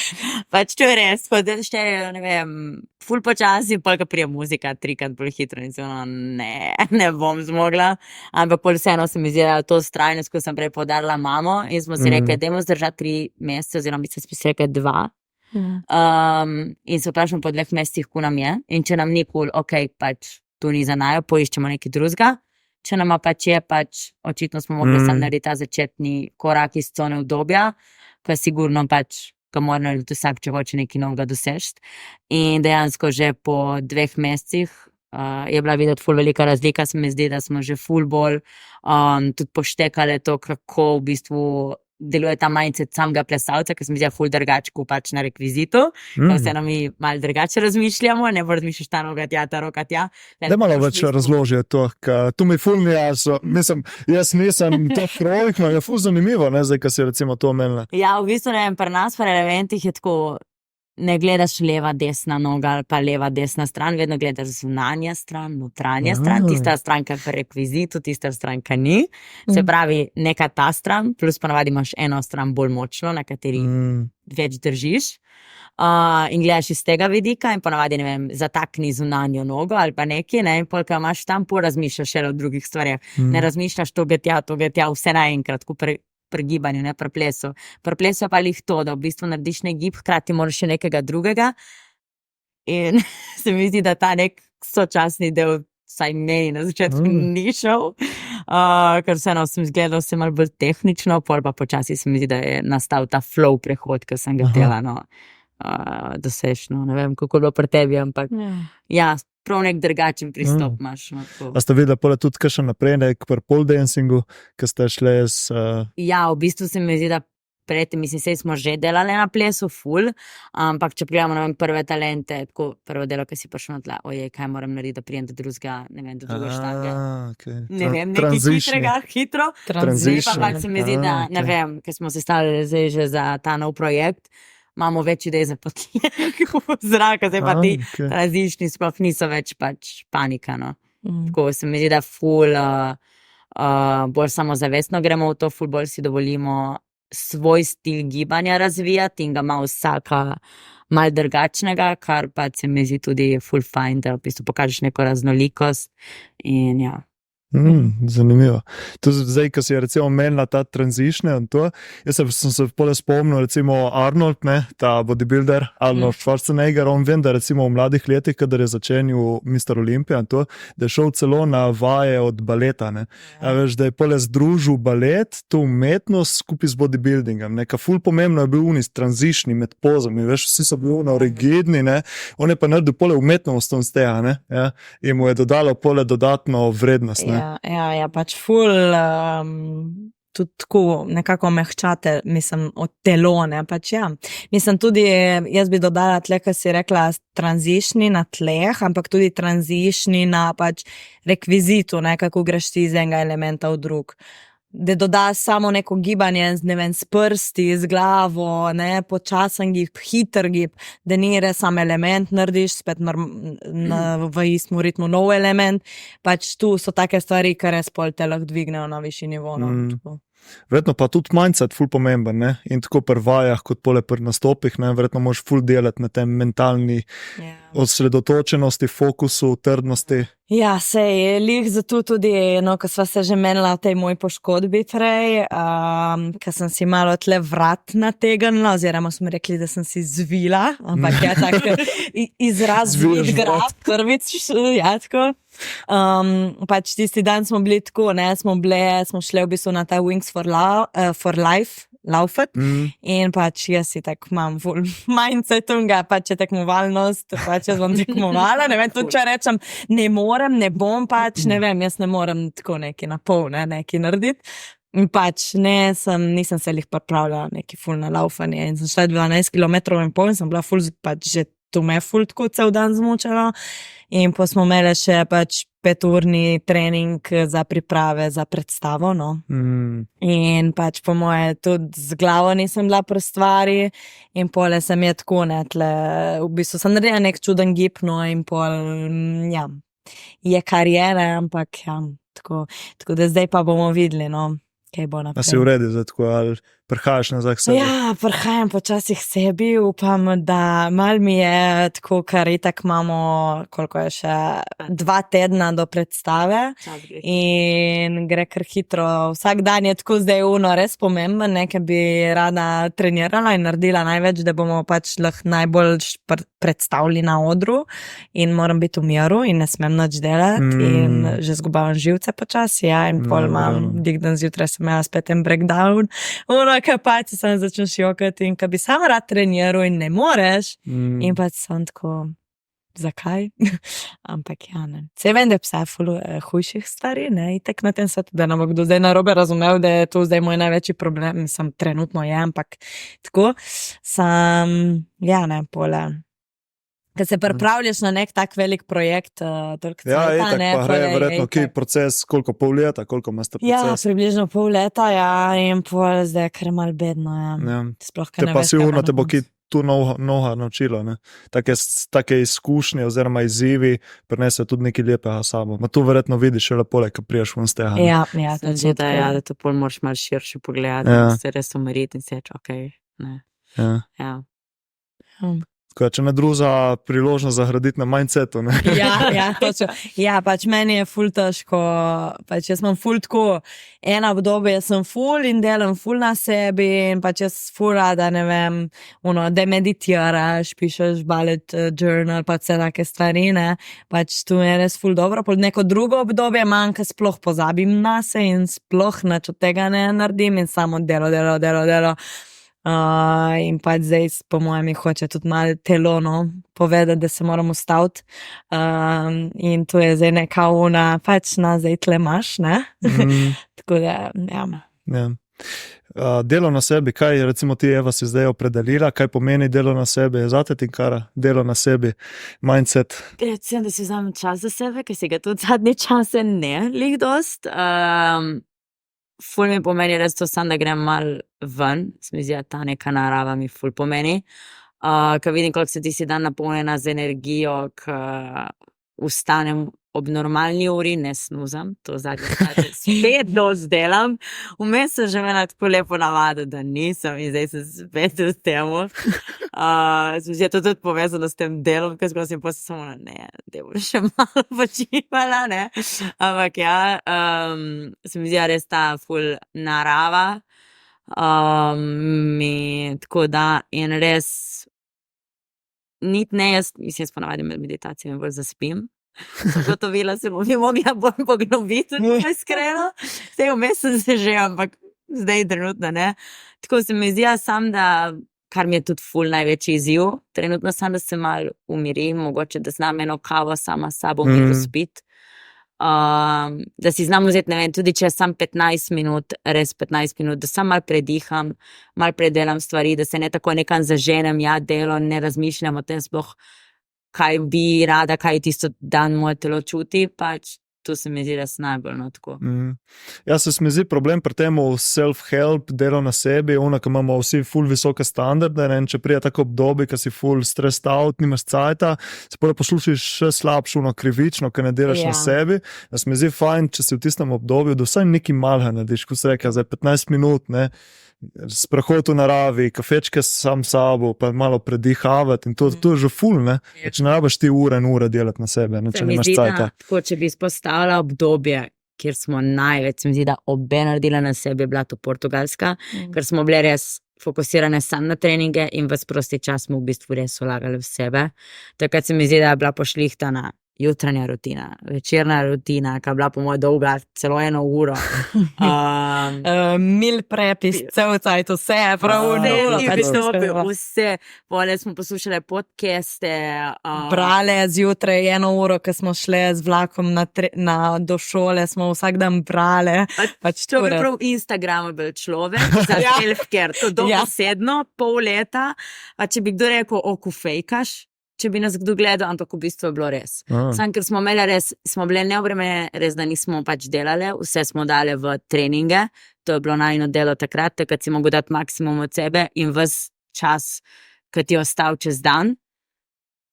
Pač to je res, pa da štejejo, ne vem, ful počasi, pol ka prije muzika 3krat bolj hitro in se ono, ne bom zmogla. Ampak pol vseeno se mi zdi, da to strajnost, ko sem prej podarila mamo in smo si rekli, dajmo zdržati 3 mesece, oziroma bi se spisi rekli 2. In se vprašam po 2 mesecih, ko nam je, in če nam ni kul, ok, pač tu ni za najo, poiščemo nekaj drugega. Če nama pač je, pač očitno smo mogli sam narediti ta začetni korak iz cone udobja, pa sigurno pač ga mora narediti vsak, če hoče nekaj novega dosežiti. In dejansko že po 2 mesecih je bila videti ful velika razlika, se mi zdi, da smo že ful bolj tudi poštekali to, kako v bistvu deluje ta mindset samega plesalca, ker se mi zdi ful drugače, ko pač na rekvizitu, vseeno mi malo drugače razmišljamo, ne bo razmišljaš ta noga tja, ta roka tja. Da malo več razložijo to, tu mi ful ni jasno, mislim, jaz nisem to krojk, no je ful zanimivo, ne, zdaj, ko si recimo to omenila. Ja, v bistvu ne vem, pri nas pri elementih je tako, ne gledaš leva, desna noga ali pa leva, desna stran, vedno gledaš zunanja stran, notranja stran, tista stranka pri rekvizitu, tista stranka ni. Se pravi, neka ta stran, plus ponavadi imaš eno stran bolj močno, na kateri več držiš. In gledaš iz tega vidika in ponavadi, ne vem, zatakni zunanjo nogo ali pa nekaj, ne, in polka imaš tam, razmišljaš še o drugih stvarih. Ne razmišljaš toga tja, vse naenkrat, ko pri gibanju, ne, pri plesu. Pri plesu je pa lih to, da v bistvu narediš nek gib, hkrati moraš še nekega drugega in se mi zdi, da ta nek sočasni del vsaj meni na začetku ni šel, ker vseeno sem izgledal vse malo bolj tehnično, pol pa počasi se mi zdi, da je nastal ta flow prehod, ki sem ga tela, no, dosežno, ne vem, kako bilo pri tebi, ampak ja, prav nek drugačen pristop imaš. A ste videli pole tudi kakšen napredek pri pole dancingu, ki ste šli Ja, v bistvu se mi zdi, da predtem, mislim, sej smo že delali na plesu, ful, ampak če prijemo, ne vem, prve talente, tako prvo delo, ki si prišel na tla, ojej, kaj moram narediti, da prijem do drugega, ne vem, do druge štange. Ne vem, nekaj hitrega, hitro. Pa pač se mi zdi, da, ne vem, ker smo se stavili zdaj že za ta nov projekt, imamo več idej za potlek v zraka, zdaj pa ti tranzični sploh niso več pač panika, no. Tako se mi zdi, da ful bolj samozavestno gremo v to, ful bolj si dovolimo svoj stil gibanja razvijati in ga ima vsaka malo drugačnega, kar pa se mi zdi tudi ful fajn, da v bistvu pokažeš neko raznolikost in ja. Zanimivo. To zdaj, ko si je recimo menila ta tranzične in to, jaz sem se pole spomnil recimo Arnold, ne, ta bodybuilder, Arnold Schwarzenegger, on vem, da recimo v mladih letih, kadar je začenil Mr. Olympia in to, da je šel celo na vaje od baleta, ne. Veš, da je pole združil balet, to umetnost skupaj z bodybuildingom, neka ful pomembno je bil unis tranzični med pozami, veš, vsi so bili rigidni, ne, on je pa naredil pole umetnost z tega, ne, ja, in mu je dodalo pole dodatno vrednost, ne. Ja, pač ful tudi tako nekako mehčate, mislim, od telo, ne, pač ja. Mislim tudi, jaz bi dodala tle, kar si rekla, tranzišni na tleh, ampak tudi tranzišni na pač rekvizitu, ne, kako greš ti iz enega elementa v drug. Da dodaš samo neko gibanje, ne vem, s prsti, z glavo, ne, počasen gib, hiter gib, da ni res sam element narediš, spet v istem ritmu nov element, pač tu so take stvari, kar res pol te lahko dvignejo na višji nivo. No. Verjetno pa tudi mindset ful pomemben, ne? In tako pri vajah kot pole pri nastopih, ne? Verjetno moraš ful delati na tem mentalni osredotočenosti, fokusu, trdnosti. Ja, sej, lih zato tudi, no, ko sva se že menila v tej moji poškodbi prej, ko sem si malo tle vrat nategnila, oziroma smo rekli, da sem si zvila, ampak ja, tako izraz zvit graf, prvič, ja, tako. Pač tisti dan smo bili tako, ne, smo šli v bistvu na ta Wings for Life, laufat, in pač jaz si tako imam ful mindset unga, pač je tekmovalnost, pač jaz bom tekmovala, ne vem, tudi če rečem, ne bom pač, ne vem, jaz ne morem tako neki na pol, ne, neki narediti. In pač nisem se lih pripravljala neki ful na laufanje in sem šla 12 km in pol in sem bila ful, pač že to me ful tako cel dan zmučalo. In pa smo imeli še pač 5-urni trening za priprave za predstavo, no. In pač po moje tudi z glavo nisem bila pri stvari in pole sem je tako, ne, tle, v bistvu sem naredila nek čuden gib, no, in pol, ja, je kar je, ne, ampak ja, tako da zdaj pa bomo videli, no, kaj bo naprej. A si v redu za tako, ali prihajaš nazaj k sebi? Ja, prihajam počasih k sebi, upam, da mal mi je tako, kar itak imamo, koliko je še, 2 tedna do predstave in gre kar hitro. Vsak dan je tako zdaj res pomemben, nekaj bi rada trenirala in naredila največ, da bomo pač lahko najbolj predstavili na odru in moram biti v miru in ne smem nič delati in že zgubavam živce počasi, ja, in pol imam, digdan zjutraj sem imela spet en breakdown, kaj pač sem začneš jokati in kaj bi sam rad treniral in ne moreš in pač sem tako, zakaj? Ampak ja, ne. Se vem, da je psa ful hujših stvari, ne, itek na tem svetu, da nam bo kdo zdaj narobe razumel, da je to zdaj moj največji problem, sem trenutno je, ampak tako, ja, ne, pole. Kad se pripravljaš na nek tak velik projekt, toliko cajta, ne? Ja, itak, pa gre verjetno ki proces, koliko pol leta, koliko imate proces? Ja, približno pol leta, ja, in pol zdaj je kar mal bedno, ja. Sploh, kaj ne veš, pa sigurno te bo ki tu noga naučilo, ne? Take izkušnje oziroma izzivi prinesejo tudi nekaj lepega sabo. Ma tu verjetno vidiš še lepo, ko priješ ven z tega. Ja, da to pol moraš malo širše pogledati, da se res umiriti in se reči, okej, ne. Ja. Če ne druga priložnost zagraditi na mindsetu, ne? Ja, točno. Ja, pač meni je ful težko, pač jaz imam ful tako, ena obdobje sem ful in delam ful na sebi in pač jaz ful rada, ne vem, da meditiraš, pišeš bullet journal, pač vse take stvari, ne, pač tu je res ful dobro, pol neko drugo obdobje manjka, sploh pozabim na se in sploh nič od tega ne naredim in samo delo. In pač zdaj po mojem hoče tudi malo telo, no, povedati, da se moramo ustaviti in to je zdaj neka pač zdaj tle imaš, ne, tako da, ja. Delo na sebi, kaj recimo ti Eva si zdaj opredelila, kaj pomeni delo na sebi, je zate Tinkara, delo na sebi, mindset? Recimo, da si vzamem čas za sebe, ker si ga tudi zadnje čase ne lih dost. Ful mi pomeni res to sam, da grem mal ven, se mi zdi, ta neka narava mi ful pomeni. Ko vidim, koliko se ti si dan napolnjena z energijo, ko vstanem ob normalni uri, ne snuzam, to zadnje čase spet dost delam. Vmes sem že imela tako lepo navado, da nisem in zdaj sem spet v temu. Se mi zdi, to tudi povezano s tem delom, ker sem pa samo, ne, da bom še malo počivala, ne. Ampak ja, se mi zdi res ta ful narava, tako da in res niti ne, jaz ponavadi med meditacijami bolj zaspim. Zagotovila se bom mogla bolj poglobiti, iskreno. Zdaj vmes sem se že, ampak zdaj trenutno ne. Tako se mi zdi sam, da kar mi je tudi ful največji izziv, trenutno sam, da se malo umirim, mogoče da znam eno kavo sama s sabo miru spiti. da si znam vzeti, ne vem, tudi če sam 15 minut, res 15 minut, da sam malo prediham, malo predelam stvari, da se ne tako nekam zaženem, delo, ne razmišljam o tem sploh, kaj bi rada, kaj tisto dan moje telo čuti, pač to se mi zdi res najbolj tako. Ja, se mi zdi problem pri tem self-help, delo na sebi, ko imamo vsi ful visoke standarde, ne, če prija tako obdobje, ko si ful stressed out, nimaš cajta, se potem poslušiš še slabšo, krivično, ko ne delaš na sebi. Ja, se mi zdi fajn, če si v tistem obdobju, da vsaj nekaj malega narediš, ko se reka, za 15 minut, ne, sprehod v naravi, kafečke sam sabo, pa malo predihavati in to je že ful, ne? Če ne rabiš ti ure in ure delati na sebe, ne? Če nimaš cajta. Tako, če bi izpostavila obdobje, kjer smo največ, se mi zdi, da obe naredila na sebi, je bila to Portugalska, ker smo bile res fokusirane sam na treninge in v prosti čas smo v bistvu res vlagali v sebe. Takrat se mi zdi, da je bila pošlihtana jutranja rutina, večerna rutina, ki je bila po mojem dolga celo 1 uro. Mil prepis, cel cajt, vse je prav vse. Pole smo poslušali podcaste. Brale zjutraj 1 uro, ko smo šle z vlakom do šole, smo vsak dan brale. To bi prav Instagramable človek za self-care, to dobesedno, pol leta, a če bi kdo rekel, ko fejkaš, če bi nas kdo gledal, ampak v bistvu je bilo res. Sam, ker smo imeli res, smo bile neobremenjene, res, da nismo pač delale, vse smo dale v treninge, to je bilo najino delo takrat, takrat si mogel dati maksimum od sebe in ves čas, ki ti je ostal čez dan,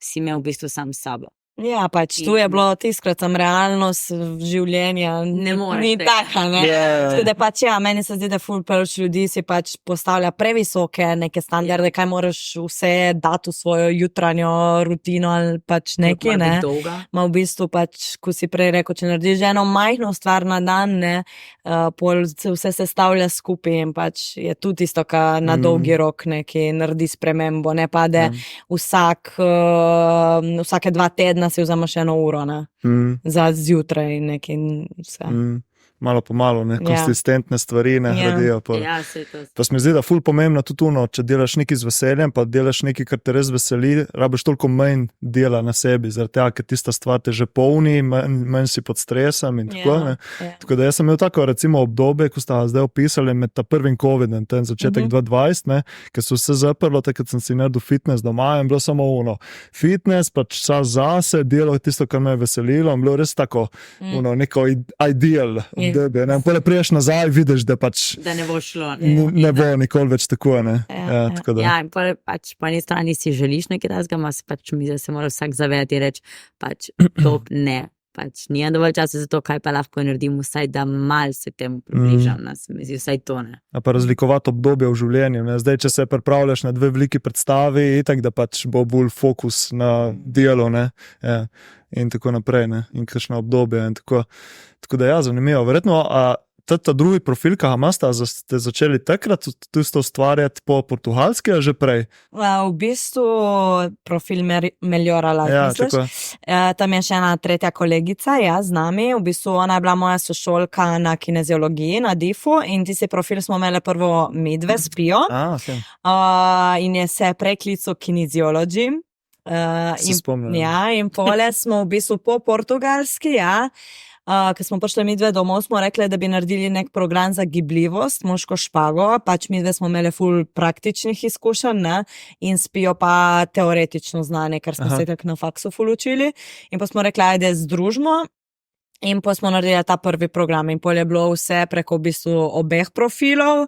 si imel v bistvu sam s sabo. Ja, pač tu je bilo tiskrat, tam realnost življenja ni taka, ne. Tako da pač meni se zdi, da ful preveč ljudi si pač postavlja previsoke neke standarde, kaj moraš vse dati v svojo jutranjo rutino ali pač nekaj, ne. Ma v bistvu pač, ko si prej rekel, če narediš eno majhno stvar na dan, ne, pol se vse sestavlja skupaj in pač je tudi isto, ka na dolgi rok nekaj naredi spremembo, ne pa da vsake 2 tedna si vzameš 1 uro, ne, za zjutraj nekaj vse. Malo po malo, ne, konsistentne stvari ne hradijo. Pa se mi zdi, da ful pomembno tudi če delaš nekaj z veseljem, pa delaš nekaj, kar te res veseli, rabiš toliko manj dela na sebi, zaradi tega, ker tista stvar te že polni, manj si pod stresom in tako, ne. Tako da jaz sem imel tako, recimo, obdobje, ko sta zdaj opisali med ta prvim COVID-em, ten začetek 2020, ne, ker so vse zaprlo, takrat sem si naredil fitness doma in bilo samo fitness, pač čas zase, delo tisto, kar me je veselilo in bilo res tako, neko ideal. Pole priješ nazaj, vidiš, da pač da ne bo šlo. Ne bo nikoli več tako, ne. In pole pač po eni strani si želiš nekaj razga, ma se pač mi se mora vsak zavedati in reči, pač top ne, pač nijem dovolj časa za to, kaj pa lahko naredim, vsaj da mal se temu približam, se mi zdi, vsaj to ne. A pa razlikovati obdobje v življenju, ne. Zdaj, če se pripravljaš na 2 veliki predstavi, itak, da pač bo bolj fokus na delo, ne. In tako naprej, ne, in kakšno obdobje in tako da zanimivo. Verjetno, ta drugi profil, ki ga imate, ste začeli takrat tisto ustvarjati po portugalski ali že prej? V bistvu profil Melhora Life, misliš? Tam je še ena 3. kolegica, z nami, v bistvu ona je bila moja sošolka na kineziologiji, na DIF-u in tisti profil smo imeli prvo midve s Pijo in je se preklical Kinesiology. In pole smo v bistvu po portugalski, ko smo prišli midve domov, smo rekli, da bi naredili nek program za gibljivost, moško špago, pač midve smo imeli ful praktičnih izkušenj, ne, in spijo pa teoretično znanje, ker smo se tako na faksu ful učili in pa smo rekli, ajde združimo. In pa smo naredili ta prvi program in pol je bilo vse preko v bistvu obeh profilov,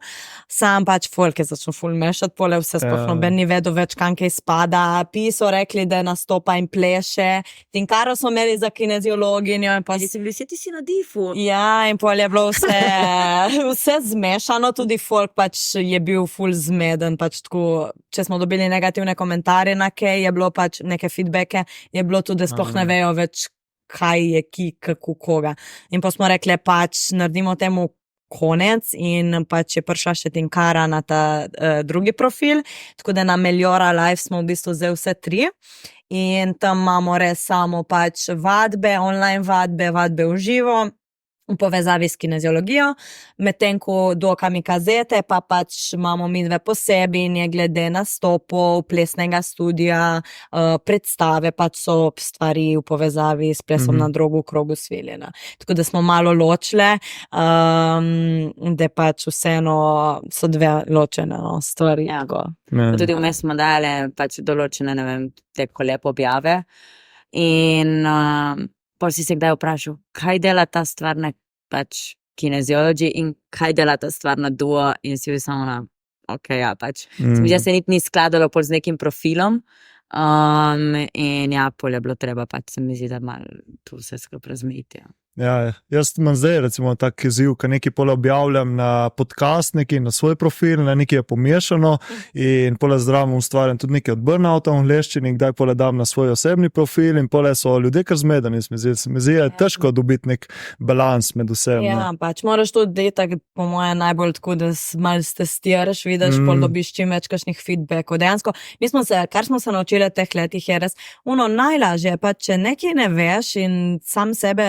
sam pač folk je začel ful mešati, pol je vse sploh noben ni vedel več, kam kaj spada, Pi so rekli, da nastopa in pleše, Tinkaro smo imeli za kineziologinjo in pa ti si na DIF-u. Ja, in pol je bilo vse zmešano, tudi folk pač je bil ful zmeden, pač tako, če smo dobili negativne komentarje na kaj, je bilo pač neke feedbacke, je bilo tudi, da sploh ne vejo več, kaj je ki, kako koga. In pa smo rekli, pač naredimo temu konec in pač je prišla še Tinkara na ta drugi profil, tako da na Melhora Life smo v bistvu zdaj vse 3 in tam imamo res samo pač vadbe, online vadbe v živo v povezavi s kineziologijo, medtem ko do kamikazete pa pač imamo midve posebej in je glede nastopov, plesnega studija, predstave, pač so stvari v povezavi s plesom na drogu v krogu Sviljena. Tako da smo malo ločile, da pač vseeno so dve ločene stvari. Ja. Tudi vmes smo dale pač določene, ne vem, tako lepo objave in pol si se kdaj vprašal, kaj dela ta stvar na pač kineziologi in kaj dela ta stvar na duo in si bil samo na, ja, pač. Se ni skladalo pol z nekim profilom in ja, pol je bilo treba pač se mi zdi, da malo tu vse skupaj razmejiti, ja. Ja, jaz imam zdaj recimo tak izziv, ko nekaj pole objavljam na podcast, nekaj na svoj profil, nekaj je pomešano in pole zdravo ustvarjam tudi nekaj od burnouta v angleščini, kdaj pole dam na svoj osebni profil in pole so ljudje kar zmedeni, se mi zdi, je težko dobiti nek balans med vsem. Ja, pač moraš tudi tako, po moje najbolj tako, da malo testiraš, vidiš, pol dobiš čim več kakšnih feedbackov. Dejansko, kar smo se naučili v teh letih je res, najlažje, pač če nekaj ne veš in sam sebe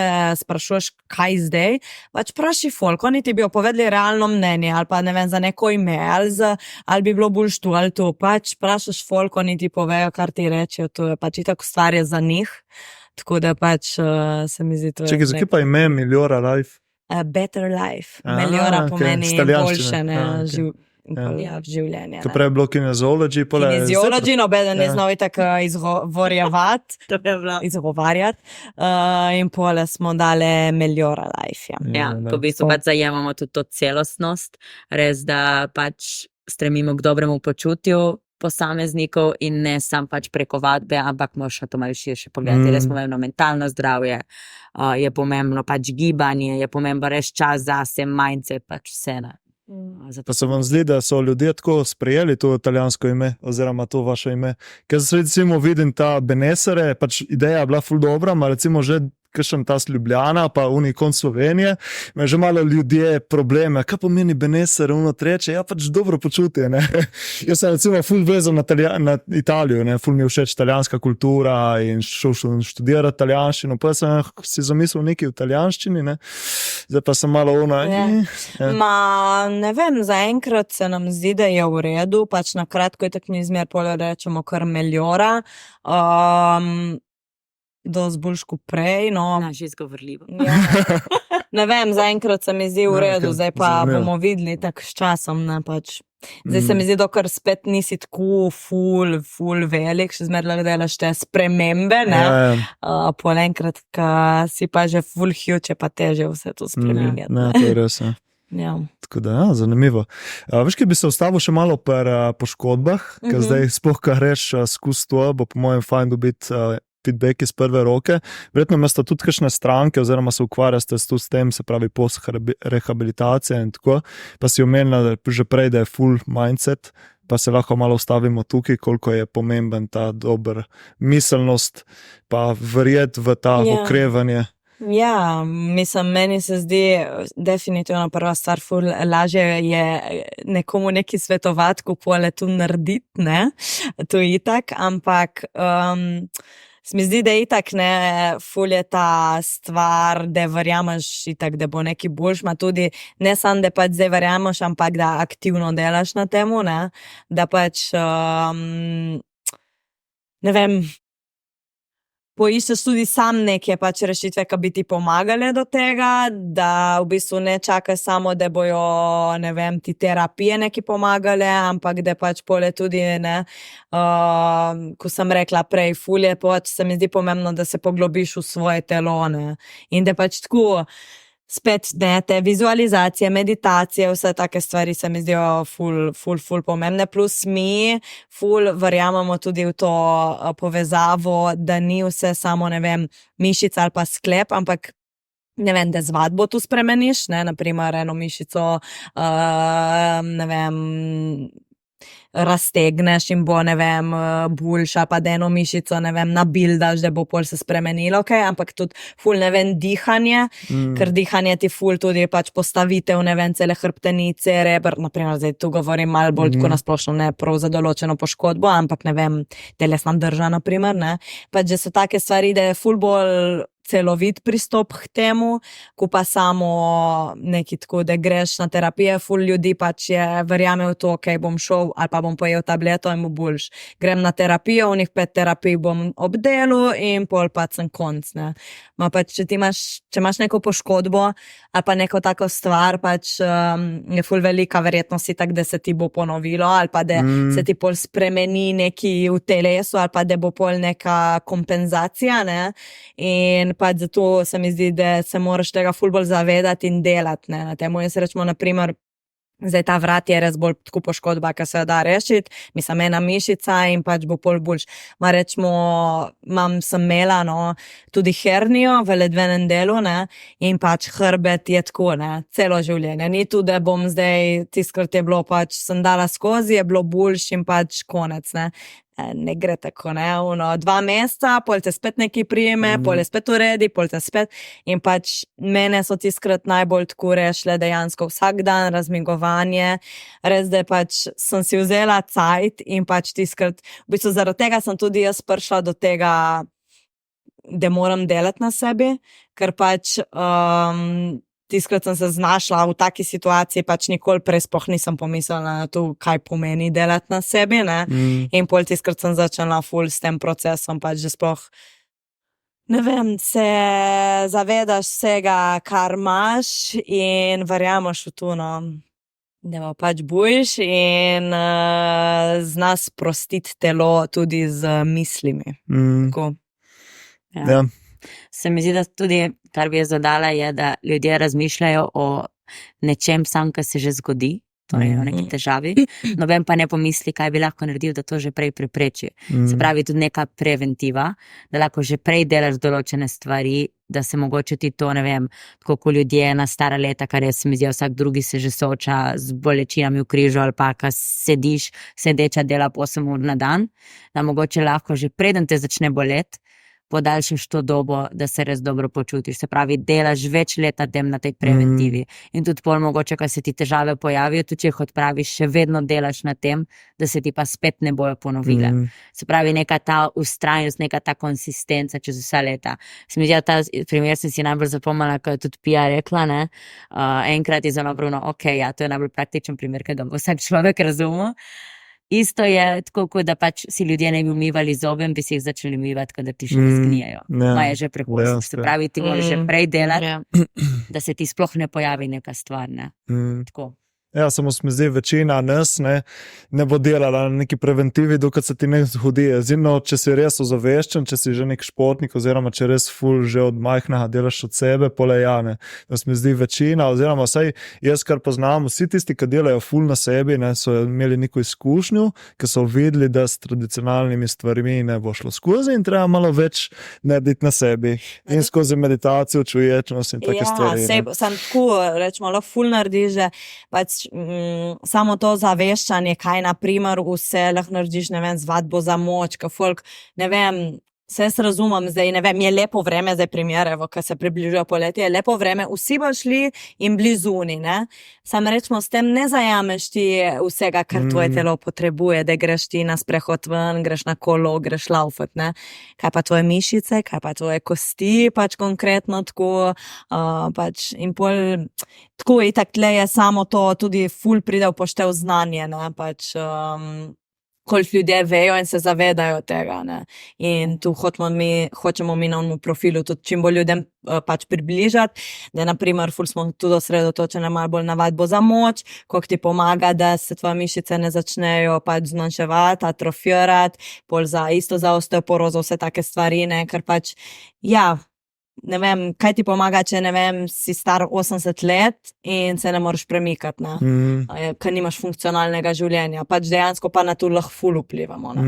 sprašuješ, kaj zdaj, pač praši folk, oni ti bi opovedali realno mnenje, ali pa ne vem, za neko ime, ali bi bilo boljš tu, ali tu, pač prašaš folk, oni ti povejo, kar ti rečejo, to je pač itak stvar je za njih, tako da pač se mi zdi to. Čekaj, zakaj pa ime Meliora Life? Better life, Meliora pomeni boljše, življenje. To prej je bilo kineziologi. Kineziologi, nobeden ne znal tako izgovarjati in pole smo dale Meliora Life. Ja, ko v bistvu pač zajemamo tudi to celostnost, res da pač stremimo k dobremu počutju posameznikov in ne sam pač preko vadbe, ampak moraš to malo širše pogledati. Je pomembno mentalno zdravje, je pomembno pač gibanje, je pomembno res čas zase, mindset, pač vse. Pa se vam zdi, da so ljudje tako sprejeli to italijansko ime oziroma to vaše ime? Ker recimo vidim ta Benessere, pač ideja je bila ful dobra, ma recimo že kakšen ta Ljubljana, pa unikonc Slovenije, ima že malo ljudje probleme, kaj pomeni Benessere, treče, ja pač dobro počutje, ne. Jaz sem recimo ful vezal na Italijo, ne, ful mi je všeč italijanska kultura in šel študirati italijanščino, pa sem si zamislil nekaj v italijanščini, ne, zdaj pa sem malo ne vem, zaenkrat se nam zdi, da je v redu, pač na kratko je tako nizmer pole rečemo kar Meliora, dosti boljš kot prej, že izgovorljivo. Ja. Ne vem, zaenkrat se mi zdi v redu, zdaj pa bomo videli tako s časom, ne, pač. Zdaj se mi zdi, dokar spet nisi tako ful velik, še zmer lahko delaš te spremembe, ne, pol enkrat, ka si pa že ful huge, pa teže vse to spremenjati. Ne, to je res, ja. Tako da, zanimivo. Veš, ki bi se ustavil še malo pri poškodbah, ker zdaj sploh, kar reš skozi to, bo po mojem fajn dobiti feedback iz prve roke. Verjetno imate tudi kakšne stranke oziroma se ukvarjate s tem, se pravi post-rehabilitacija in tako. Pa si omenila že prej, da je full mindset, pa se lahko malo ustavimo tukaj, koliko je pomemben ta dober miselnost, pa verjeti v ta okrevanje. Ja, mislim, meni se zdi definitivno prva stvar, ful lažje je nekomu nekaj svetovati, ko pole tu narediti, ne, to je itak, ampak se mi zdi, da je itak, ne, ful je ta stvar, da verjameš itak, da bo nekaj boljš, ma tudi ne samo, da pač zdaj verjameš, ampak da aktivno delaš na temu, ne, da pač ne vem, poiščeš tudi sam neke pač rešitve, ki bi ti pomagale do tega, da v bistvu ne čakaš samo, da bojo, ne vem, ti terapije neki pomagale, ampak da pač pole tudi, ne, ko sem rekla prej, ful je pač, se mi zdi pomembno, da se poglobiš v svoje telo, ne, in da pač tako spet, ne, te vizualizacije, meditacije, vse take stvari se mi zdijo ful pomembne, plus mi ful verjamemo tudi v to povezavo, da ni vse samo, ne vem, mišica ali pa sklep, ampak ne vem, da z vadbo tu spremeniš, ne, naprimer eno mišico, ne vem, raztegneš in bo, ne vem, boljša, pa da eno mišico, ne vem, nabildaš, da bo pol se spremenilo, okay? Ampak tudi ful, ne vem, dihanje, ker dihanje ti ful tudi pač postavitev, ne vem, cele hrbtenice, reber, naprimer, zdaj tu govorim malo bolj tako nasplošno, ne prav za določeno poškodbo, ampak ne vem, telesna drža, naprimer, ne, pač že so take stvari, da je ful bolj celovit pristop k temu, ko pa samo neki tako, da greš na terapije, ful ljudi pač verjame v to, ok, bom šel ali pa bom pojel tableto in mu boljš. Grem na terapijo, v njih 5 terapij bom obdelal in pol pa sem konc, ne. Ma pač, če imaš neko poškodbo ali pa neko tako stvar, pač je ful velika verjetnost itak, da se ti bo ponovilo ali pa da se ti pol spremeni neki v telesu ali pa da bo pol neka kompenzacija, ne. In pač zato se mi zdi, da se moraš tega ful bolj zavedati in delati, ne. Na temu jaz rečemo, na primer, zdaj ta vrat je res bolj tako poškodba, ki se jo da rešiti, mislim, ena mišica in pač bo pol boljš. Ma rečemo, sem imela, no, tudi hernijo v ledvenem delu, ne, in pač hrbet je tako, ne, celo življenje. Ni tu, da bom zdaj, tiskrat je bilo pač, sem dala skozi, je bilo boljš in pač konec, ne. Ne gre tako, ne, 2 meseca, pol te spet neki prijeme, pol je spet uredi, pol te spet in pač mene so tiskrat najbolj tako rešile dejansko vsak dan, razmigovanje, res, da pač sem si vzela cajt in pač tiskrat, v bistvu zaradi tega sem tudi jaz prišla do tega, da moram delati na sebi, ker pač tiskrat sem se znašla v taki situaciji, pač nikoli prej sploh nisem pomislila na to, kaj pomeni delati na sebi, ne, in pol tiskrat sem začela ful s tem procesom, pač že sploh, ne vem, se zavedaš vsega, kar imaš in verjameš v to, no, da bo pač boljš in zna sprostiti telo tudi z mislimi. Tako. Ja. Se mi zdi, da tudi, kar bi jaz dodala, je, da ljudje razmišljajo o nečem sam, kar se že zgodi, torej o neki težavi, noben pa ne pomisli, kaj bi lahko naredil, da to že prej prepreči. Se pravi, tudi neka preventiva, da lahko že prej delaš določene stvari, da se mogoče ti to, ne vem, tako kot ljudje na stara leta, kar jaz se mi zdi, vsak drugi se že sooča z bolečinami v križu ali pa, ko sediš, sedeča dela 8 ur na dan, da mogoče lahko že preden te začne boleti, podaljšaš to dobo, da se res dobro počutiš. Se pravi, delaš več let na tem, na tej preventivi. In tudi pol mogoče, ko se ti težave pojavijo, tudi če jih odpraviš, še vedno delaš na tem, da se ti pa spet ne bojo ponovile. Se pravi, neka ta ustrajnost, neka ta konsistenca čez vsa leta. Se mi zdi, ta primer sem si najbolj zapomnila, ko je tudi Pia rekla, ne, enkrat je zelo pravno, ok, ja, to je najbolj praktičen primer, ki ga bo vsak človek razumel. Isto je tako, kot da pač si ljudje ne bi umivali zobe, bi si jih začeli umivati, ko da ti še ne zgnijajo. Ma je že prepozno. Se pravi, ti moraš že prej delati, da se ti sploh ne pojavi neka stvar, ne. Tako. Ja, samo se mi zdi, večina nas ne bo delala na neki preventivi, dokaj se ti ne zgodi. Zimno, če si res ozaveščen, če si že nek športnik, oziroma če res ful že od majhnega delaš od sebe, pole ja, ne. Da se mi zdi večina, oziroma vsaj jaz, kar poznam, vsi tisti, ki delajo ful na sebi, ne, so imeli neko izkušnjo, ki so videli, da s tradicionalnimi stvarmi ne bo šlo skozi in treba malo več narediti na sebi. In skozi meditacijo, čuječnost in take stvari. Ja, sem tako, rečemo, ful naredi že, pač samo to zaveščanje, kaj na primer vse lahko narediš, ne vem, z vadbo za moč, ka folk, ne vem, se jaz razumem zdaj, ne vem, je lepo vreme, zdaj primer, evo, ko se približuje poletje, je lepo vreme, vsi bo šli in blizuni, ne. Sam rečemo, s tem ne zajameš ti vsega, kar tvoje telo potrebuje, da greš ti na sprehod ven, greš na kolo, greš laufat, ne. Kaj pa tvoje mišice, kaj pa tvoje kosti, pač konkretno tako, pač in pol, tako itak tle je samo to, tudi ful pride v poštev znanje, ne, pač, koliko ljudje vejo in se zavedajo tega, ne. In tu hočemo mi na onom profilu tudi čim bolj ljudem pač približati, da na primer ful smo tudi osredotočeni malo bolj na vadbo za moč, koliko ti pomaga, da se tvoje mišice ne začnejo pač zmanjševati, atrofirati, pol isto za osteoporozo, vse take stvari, ne, ker pač, ja, ne vem, kaj ti pomaga, če, ne vem, si star 80 let in se ne moreš premikati, ne, ker nimaš funkcionalnega življenja, pač dejansko pa na to lahko ful vplivamo, ne.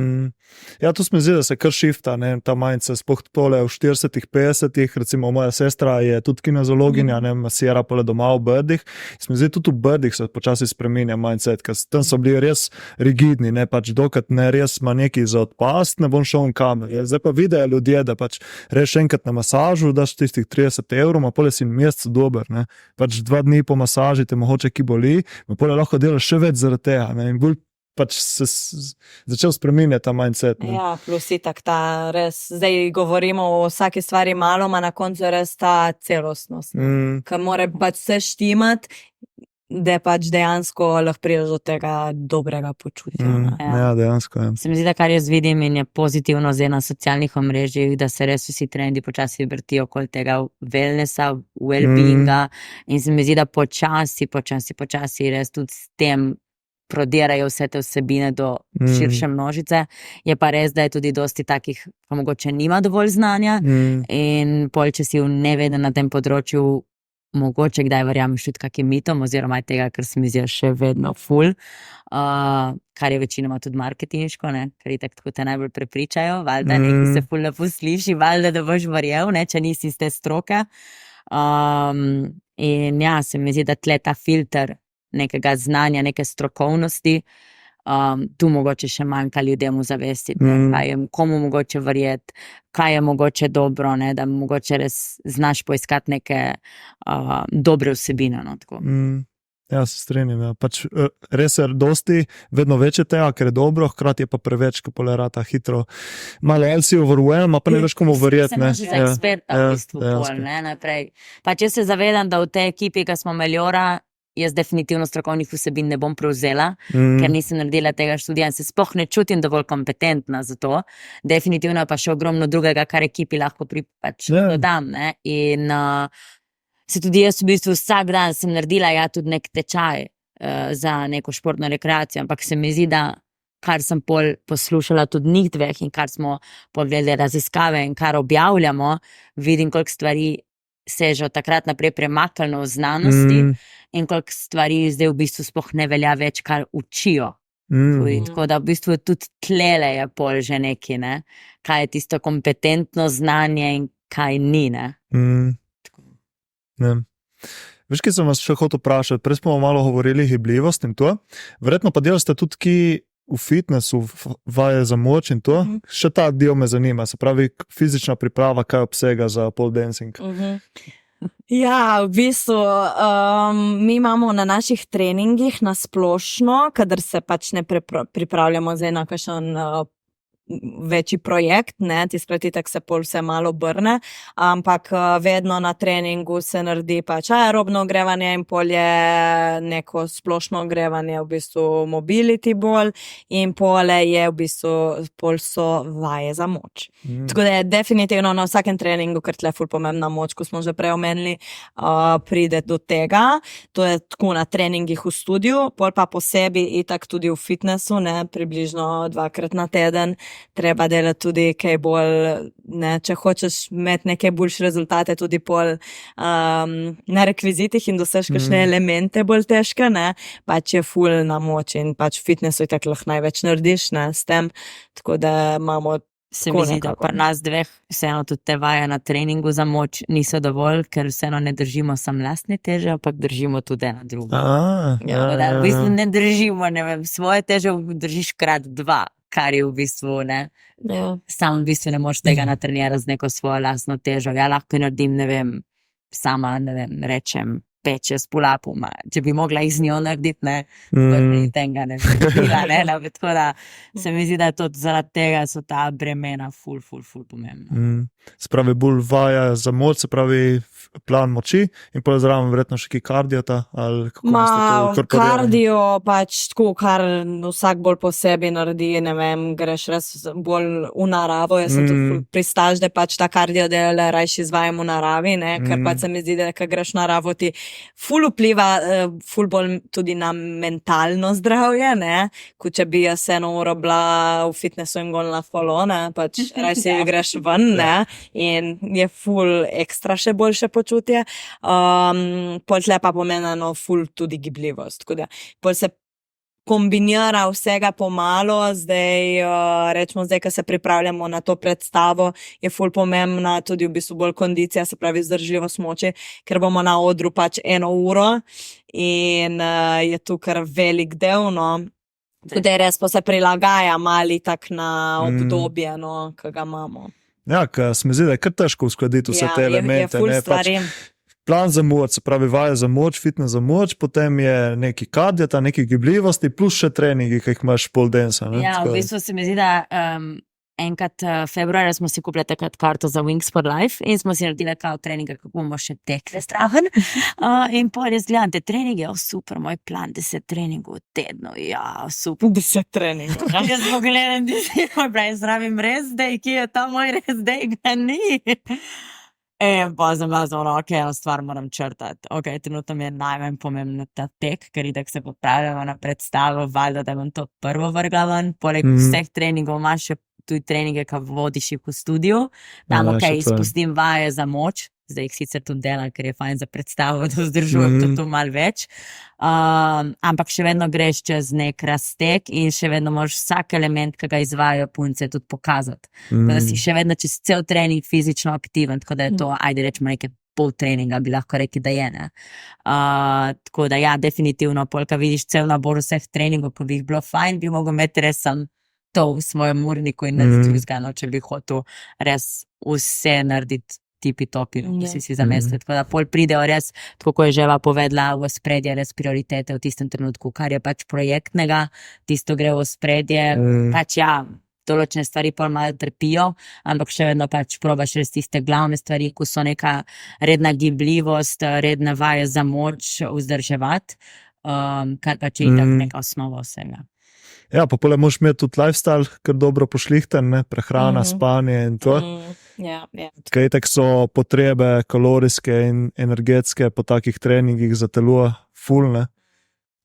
Ja, to se mi zdi, da se kar šifta, ne, ta mindset, sploh tole v 40-ih, 50-ih, recimo moja sestra je tudi kinezologinja, ne, masira pole doma v Brdih, se mi zdi, tudi v Brdih se počasi spreminja mindset, ker tam so bili res rigidni, ne, pač dokrat ne res ima nekaj za odpast, ne bom šel v kamer. Zdaj pa vidijo ljudje, da pač reš enkrat na masažu, daš tistih 30 €, ma pole si mesec dober, ne. Pač 2 dni po masaži te mogoče ki boli, ma pole lahko delaš še več zaradi tega, ne. In bolj pač se začel spreminjati ta mindset. Ne? Ja, plus itak ta res, zdaj govorimo o vsaki stvari malo, ma na koncu je res ta celostnost, ker mora pač vse štimati, da pač dejansko lahko prideš do tega dobrega počutja. Ja, dejansko. Ja. Se mi zdi, da kar jaz vidim in je pozitivno zdaj na socialnih omrežjih, da se res vsi trendi počasi vrtijo okoli tega wellnessa, well-beinga in se mi zdi, da počasi res tudi s tem prodirajo vse te vsebine do širše množice. Je pa res, da je tudi dosti takih, pa mogoče nima dovolj znanja in pol, če si neveden na tem področju, mogoče kdaj verjameš tudi kakim mitom, oziroma tega, ker se mi zdi še vedno ful, kar je večinoma tudi marketinško, ne? Ker je tako te najbolj prepričajo, valjda nekaj se ful lepo sliši, valjda da boš verjel, ne? Če nisi iz te stroke. In ja, se mi zdi, da tle ta filter nekega znanja, neke strokovnosti, tu mogoče še manjka ljudem zavestiti, komu mogoče verjeti, kaj je mogoče dobro, ne, da mogoče res znaš poiskati neke dobre vsebine. No, tako. Ja, se strinjam. Ja. Pač, res je dosti, vedno več je tega, ker je dobro, hkrati je pa preveč, ko polerata hitro. Malo si overwhelm, pa ne veš, komu verjeti. Se može za eksperta v bistvu pol, ne, naprej. Pa če se zavedam, da v tej ekipi, ki smo Meliora, jaz definitivno strokovnih vsebin ne bom prevzela, ker nisem naredila tega študija in se sploh ne čutim dovolj kompetentna za to. Definitivno pa še ogromno drugega, kar ekipi lahko dodam. Ne? In se tudi jaz v bistvu vsak dan sem naredila tudi nek tečaj za neko športno rekreacijo, ampak se mi zdi, da kar sem pol poslušala tudi njih dveh in kar smo pogledali raziskave in kar objavljamo, vidim, koliko stvari se je že od takrat naprej premaknilo v znanosti in koliko stvari zdaj v bistvu sploh ne velja več, kar učijo. Tako da v bistvu tudi tlele je pol že neki, ne? Kaj je tisto kompetentno znanje in kaj ni. Ne? Ne. Veš, ki sem vas še hotel vprašati, prej smo malo govorili gibljivost in to, verjetno pa delate tudi ki v fitnessu, vaje za moč in to, še ta del me zanima, se pravi fizična priprava, kaj obsega za pole dancing. Ja, v bistvu mi imamo na naših treningih na splošno, kadar se pač ne pripravljamo zdaj na kakšen večji projekt, ne, tiskrati tak se pol vse malo obrne, ampak vedno na treningu se naredi pač aerobno ogrevanje in pol je neko splošno ogrevanje, v bistvu mobility bolj in pole je v bistvu pol so vaje za moč. Tako da je definitivno na vsakem treningu, ker tle ful pomembna moč, ko smo že prej omenili, pride do tega. To je tako na treningih v studiu, pol pa posebej itak tudi v fitnessu, ne, približno 2-krat na teden. Treba delati tudi kaj bolj, ne, če hočeš imeti neke boljše rezultate, tudi pol na rekvizitih in dosež kakšne elemente bolj težke, ne, pač je ful na moč in pač v fitnessu itak lahko največ narediš, ne, s tem, tako da imamo. Se mi zdi, da pa nas dveh vseeno tudi te vaje na treningu za moč niso dovolj, ker vseeno ne držimo sam lastne teže, ampak držimo tudi ena druga. V bistvu ne držimo, ne vem, svoje teže držiš krat 2, kar je v bistvu, ne. Sam v bistvu ne moš tega natrenirati z neko svojo lastno težo. Ja, lahko naredim, ne vem, sama, ne vem, rečem, peče s pull-upoma. Če bi mogla iz njo narediti, ne, tega ne bi bila, ne, tako da se mi zdi, da je to zaradi tega so ta bremena ful pomembna. Se pravi, bolj vaja za moč, se pravi plan moči in pa zraven verjetno še ki kardiota, ali kako ste to inkorporirali? Kardio pač tako, kar vsak bolj posebej naredi, ne vem, greš res bolj v naravo, jaz sem tudi pristaš, da pač ta kardio del rajši izvajam v naravi, ne, ker pač se mi zdi, da kad greš v naravo ti ful vpliva, ful bolj tudi na mentalno zdravje, ne, ko če bi jaz eno uro bila v fitnessu in golna folo, ne, pač rajši greš ven, ne, in je ful ekstra še boljše počutje. Pol tle pa pomenano ful tudi gibljivost, tako da pol se kombinira vsega pomalo, zdaj, rečemo zdaj, ko se pripravljamo na to predstavo, je ful pomembna tudi v bistvu bolj kondicija, se pravi vzdržljivost moči, ker bomo na odru pač 1 uro in je tu kar velik del, no. Tudi res pa se prilagaja mali tak na obdobje, no, ki ga imamo. Ja, se mi zdi, da je kar težko uskladiti vse te elemente. Je ful stvari. plan za moč, se pravi vaje za moč, fitness za moč, potem je neki kardijata, neki gibljivosti, plus še treningi, ki jih imaš pol densa. Ja, v bistvu se mi zdi, da enkrat februarja smo si kupili takrat karto za Wings for Life in smo si naredili kao treninge, kako bomo še tekli zraven. In pol jaz gledam te treninge, super, moj plan, 10 treningov v tednu, ja, super. 10 treningov. Jaz smo gledam, moj plan, zdravim res day, ki je ta moj res day, ga ni. In pa sem bila zelo, ok, stvar moram črtati. Ok, trenutno mi je najmanj pomembno ta tek, ker itak se popravljamo na predstavo, valjda, da bom to prvo vrgla ven. Poleg vseh treningov imaš še tudi treninge, ki vodiš jih v studiu. Tam, ok, izpustim vaje za moč, zdaj jih sicer tudi delam, ker je fajn za predstavo, da vzdržujem to malo več. Ampak še vedno greš čez nek raztek in še vedno moraš vsak element, ki ga izvajajo punce, tudi pokazati. Da si še vedno čez cel trening fizično aktiven, tako da je to, ajde rečemo nekaj pol treninga, bi lahko rekli, da je, ne. Tako da ja, definitivno, polka vidiš cel nabor vseh treningov, ko bi jih bilo fajn, bi mogel imeti res to v svojem urniku in narediti vzgano, če bi hotel res vse narediti tipi-topi, da si zamestiti. Tako da pol pridejo res, tako ko je Ževa povedala, v spredje res prioritete v tistem trenutku, kar je pač projektnega, tisto gre v spredje, pač ja, določene stvari pol malo trpijo, ampak še vedno pač probaš res tiste glavne stvari, ko so neka redna gibljivost, redne vaje za moč vzdrževati, kar pač je itak neka osnova vsega. Ja, pa pole moraš imeti tudi lifestyle, ker dobro pošlihten, ne, prehrana, spanje in to. Kaj itak so potrebe kalorijske in energetske po takih treningih za telo ful, ne.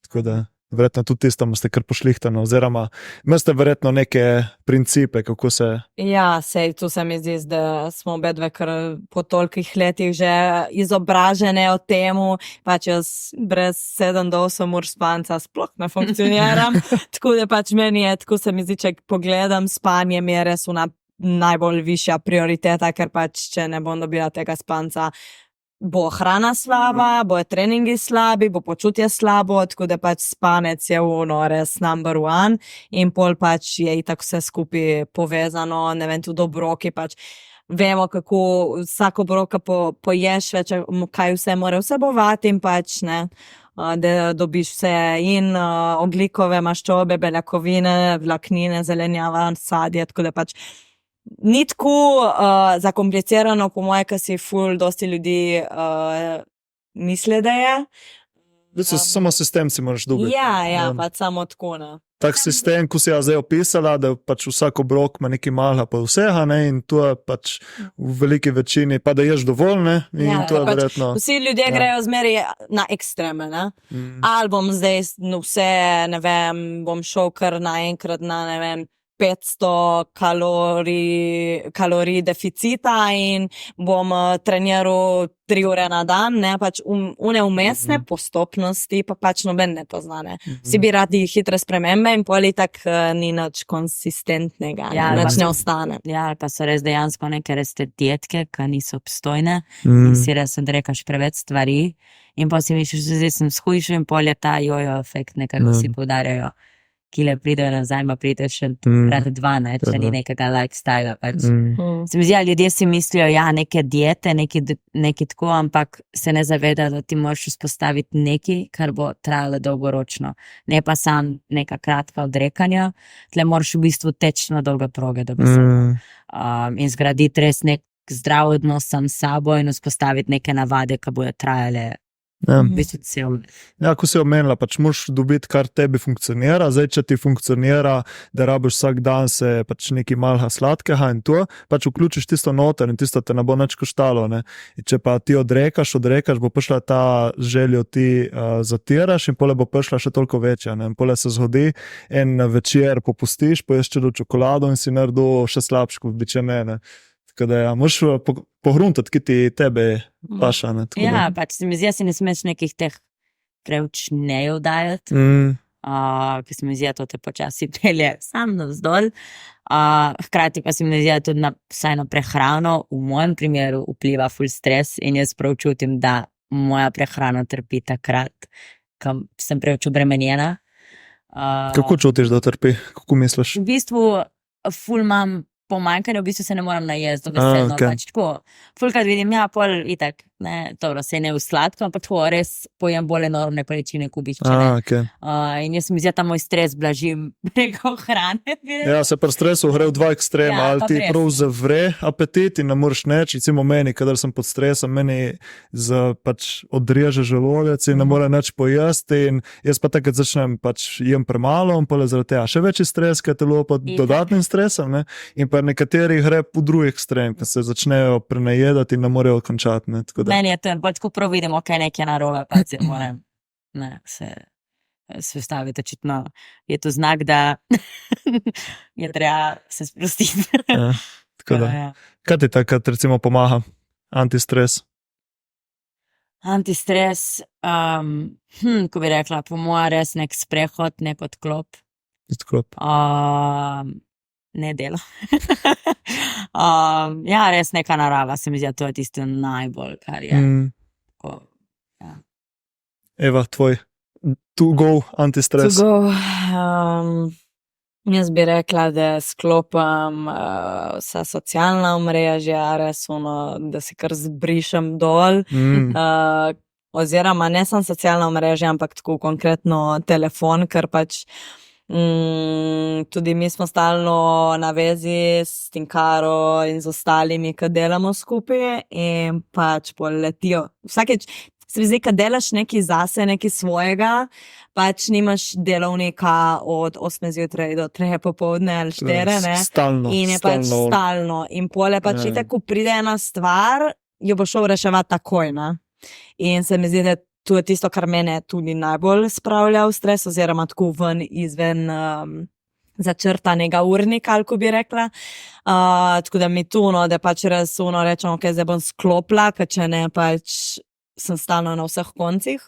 Tako da verjetno tudi tistamo ste kar pošlihtano, oziroma imate verjetno neke principe, kako se... Ja, sej, tu se mi zdi, da smo obedve kar po tolikih letih že izobražene o temu, pač jaz brez 7 do 8 ur spanca sploh ne funkcioniram, tako da pač meni je, tako se mi zdi, če pogledam, spanje mi je res najbolj višja prioriteta, ker pač, če ne bom dobila tega spanca, bo hrana slaba, bo treningi slabi, bo počutje slabo, tako da pač spanec je res number one in pol pač je itak vse skupaj povezano, ne vem, tudi obroki pač. Vemo, kako vsako obroka poješ več, kaj vse mora vsebovati in pač ne, da dobiš vse in ogljikove maščobe, beljakovine, vlaknine, zelenjava, sadje, tako da pač ni tako zakomplicirano, po moje, ka si ful dosti ljudi misli, da je. Samo sistem si moraš dobiti. Ja, pač samo tako, ne. Tak sistem, ko si ja zdaj opisala, da pač vsak obrok ima nekaj malega pa vsega, ne, in to je pač v veliki večini, pa da ješ dovolj, ne, in to je pač verjetno... Vsi ljudje grejo zmeri na ekstreme, ne. Ali bom zdaj vse, ne vem, bom šel kar naenkrat na, ne vem, 500 kalorij deficita in bom treniral 3 ure na dan, ne, pač une umestne postopnosti, pa pač noben ne poznane. Vsi bi radi hitre spremembe in pol itak ni nič konsistentnega, nič ne ostane. Ja, pa so res dejansko neke res te dietke, ki niso obstojne in si res odrekaš preveč stvari in pa si misliš, da zdaj sem shujšel in pol je ta jojo efekt, nekako si poudarjajo. Kile pridejo nazaj, pa pride še krat 2, ne, če ni nekega lifestyla. Pač. Se mi zdi, ljudje si mislijo, ja, neke diete, neki tako, ampak se ne zaveda, da ti moraš vzpostaviti nekaj, kar bo trajalo dolgoročno. Ne pa sam neka kratka odrekanja, tle moraš v bistvu teči na dolge proge, da bi se in zgraditi res nek zdrav odnos sam s sabo in vzpostaviti neke navade, ki bojo trajale. Ja, ko si omenila, pač moraš dobiti, kar tebi funkcionira, zdaj, če ti funkcionira, da rabiš vsak dan se pač nekaj malega sladkega in to, pač vključiš tisto noter in tisto te ne bo nič koštalo, ne. In če pa ti odrekaš, bo prišla ta željo ti zatiraš in pole bo prišla še toliko večja, ne. In pole se zgodi, en večer popustiš, poješ čelo čokolado in si naredil še slabško, bi če ne. Tako da ja, moraš pohruntati, ki ti tebe paša, ne. Ja, pač se mi zdi, si ne smeš nekih teh preučnejev dajati, ki se mi zdi, to te počasi pelje sam navzdol. Hkrati pa se mi zdi, tudi vsaj na prehrano, v mojem primeru vpliva ful stres in jaz prav čutim, da moja prehrana trpi takrat, ko sem preveč obremenjena. Kako čutiš, da trpi? Kako misliš? V bistvu ful imam pomanjkanje, v bistvu se ne moram najesti, dobesedno, pač tako. Fulkrat vidim, ja, pol itak, ne, dobro, se ne v sladko, ampak tako res pojem bolj enormne količine kubičine. Okay. In jaz mi zdi, da ta moj stres blažim preko hrane. Ja, se pri stresu gre v dva ekstrema, ali ti prav zavre apetit in ne moreš neč, recimo meni, kadar sem pod stresom, meni pač odreže želodec in ne more neč pojesti in jaz pa takrat začnem pač jem premalo in pole zaradi tega še večji stres, ker telo pod dodatnim stresom, ne? In pa nekateri gre po drugi ekstrem, ker se začnejo prenajedati in ne morejo končati, ne? Meni je to, bolj tako prav vidimo, kaj nekaj narobe, pa se moram se staviti, očitno je to znak, da je treba se sprostiti. Tako da. Kaj ti takrat recimo pomaga? Antistres? Antistres, ko bi rekla, po moja res nek sprehod, nek odklop. Ne delo. Ja, res neka narava, se mi zdi, to je tisto najbolj, kar je. Ja. Eva, tvoj to go antistres? To go, jaz bi rekla, da sklopam vsa socialna omrežja, res da se kar zbrišem dol. Oziroma ne samo socialna omrežja, ampak tako konkretno telefon, ker pač tudi mi smo stalno na vezi s Tinkaro in z ostalimi, ki delamo skupaj in pač poletijo. Vsakeč se mi zdi, kad delaš nekaj zase, nekaj svojega, pač nimaš delovnika od 8 zjutraj do 3 popoldne ali 4, ne? Stalno. In je pač stalno. In pole pač itak, ko pride ena stvar, jo bo šel reševati takoj, ne? In se mi zdi, da to je tisto, kar mene tudi najbolj spravlja v stres, oziroma tako ven izven začrtanega urnika, ali ko bi rekla. Tako da mi tu, da pač res rečem, ok, zdaj bom sklopila, ker če ne, pač sem stalno na vseh koncih.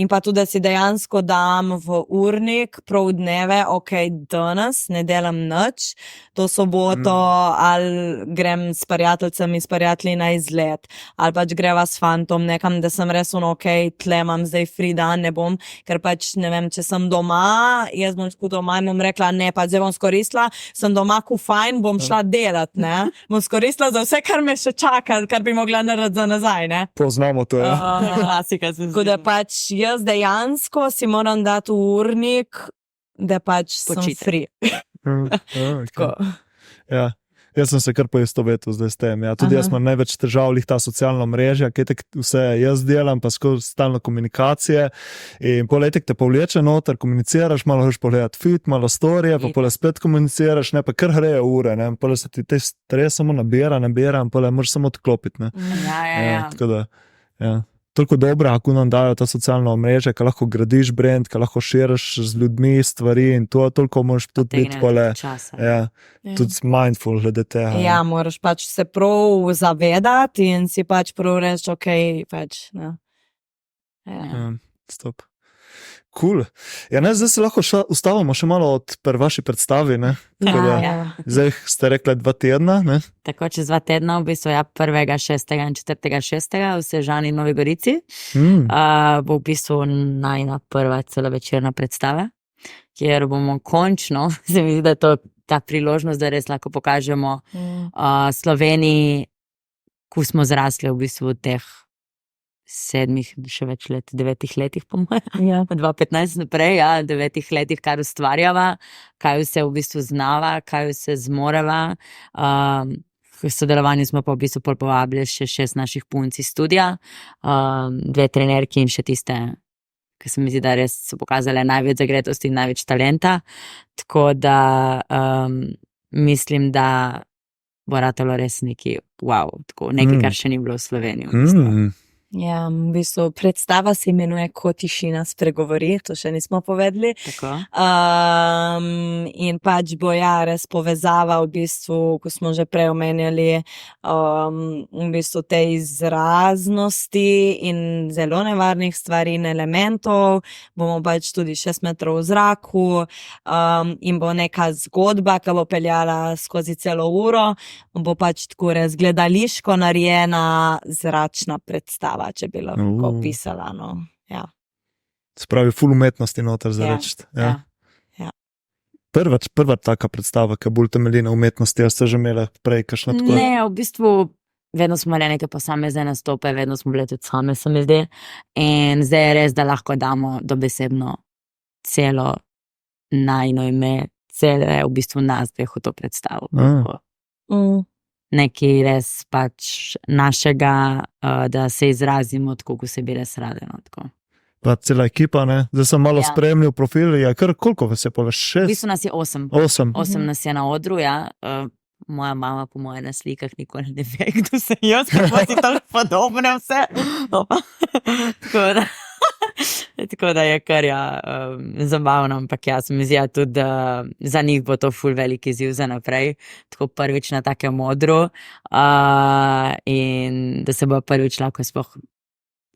In pa tudi, da si dejansko dam v urnik prav dneve, ok, danes ne delam nič, to soboto ali grem s prijateljcami, s prijatelji na izlet, ali pač greva s fantom nekam, da sem res ok, tle imam zdaj free dan, ne bom, ker pač ne vem, če sem doma, jaz bom tako doma in bom rekla, ne, pač zdaj bom skoristila, sem doma, ko fajn, bom šla delat, ne, bom skoristila za vse, kar me še čaka, kar bi mogla narediti za nazaj, ne. Poznamo to, ja. Klasika se zdi. Tako da pač jaz dejansko si moram dati v urnik, da pač sem free. Okay. Ja. Jaz sem se kar poistovetil zdaj s tem. Ja. Tudi jaz imam največ težav ta socialna mreža, kaj tek vse jaz delam, pa skozi stalno komunikacije. In poletek te povleče noter, komuniciraš, malo hoš pogledati fit, malo storije, pa pole spet komuniciraš, ne, pa kar greje ure, ne. Pole se ti te stres samo nabira, in pole moraš samo odklopiti, ne. Ja. Tako da, ja. Toliko dobra, kako nam dajo ta socialna omrežja, ko lahko gradiš brand, ko lahko širiš z ljudmi stvari in to, toliko moraš tudi biti pole, tudi mindful glede tega. Ja, moraš pač se prav zavedati in si pač prav reči, ok, pač, ne. Stop. Cool. Ja, ne, zdaj se lahko ustavimo še malo od vaši predstavi, ne? Zdaj ste rekli 2 tedna, ne? Tako, čez 2 tedna, v bistvu 1. 6. in 4. 6. v Sežani Novi Gorici. Bo v bistvu najna prva celovečerna predstava, kjer bomo končno, se mi zdi, da je to ta priložnost, da res lahko pokažemo Sloveniji, ko smo zrasli v bistvu teh 7, še več let, 9 letih, po mojem, 2015 naprej, 9 letih, kar ustvarjava, kaj vse v bistvu znava, kaj vse zmoreva. V sodelovanju smo pa v bistvu povabili še 6 naših punc iz studia, 2 trenerki in še tiste, ki se mi zdi, da res so pokazale največ zagretosti in največ talenta. Tako da mislim, da bo ratalo res nekaj, nekaj, kar še ni bilo v Sloveniji. V bistvu. Ja, v bistvu predstava se imenuje Ko tišina spregovori, to še nismo povedali. In pač bo res povezava v bistvu, ko smo že prej omenjali, v bistvu te izraznosti in zelo nevarnih stvari in elementov, bomo pač tudi 6 metrov v zraku in bo neka zgodba, ki bo peljala skozi celo uro, bo pač tako res gledališko narejena zračna predstava, če bi lahko opisala, no. Ja. Se pravi, ful umetnosti noter zareči. Ja. Prva taka predstava, ki bolj temelji na umetnosti, jaz ste že imela prej kakšno tako? Ne, v bistvu vedno smo imeli neke posamezne nastope, vedno smo bile tudi same, se mi zdi. In zdaj je res, da lahko damo dobesedno celo najino ime, cele v bistvu nas dveh v to predstavo. Nekaj res pač našega, da se izrazimo tako, ko se bi res rade. Pa cela ekipa, ne? Zdaj sem malo spremljal profil, koliko vas je pole? 6? V bistvu nas je 8. 8 nas je na odru, ja. Moja mama po moje na slikah nikoli ne ve, kdo se jaz, pa si to podobne vse. Tako da je kar zabavno, ampak jaz mi zdi tudi, da za njih bo to ful velik izziv za naprej, tako prvič na takem odru in da se bo prvič lahko sploh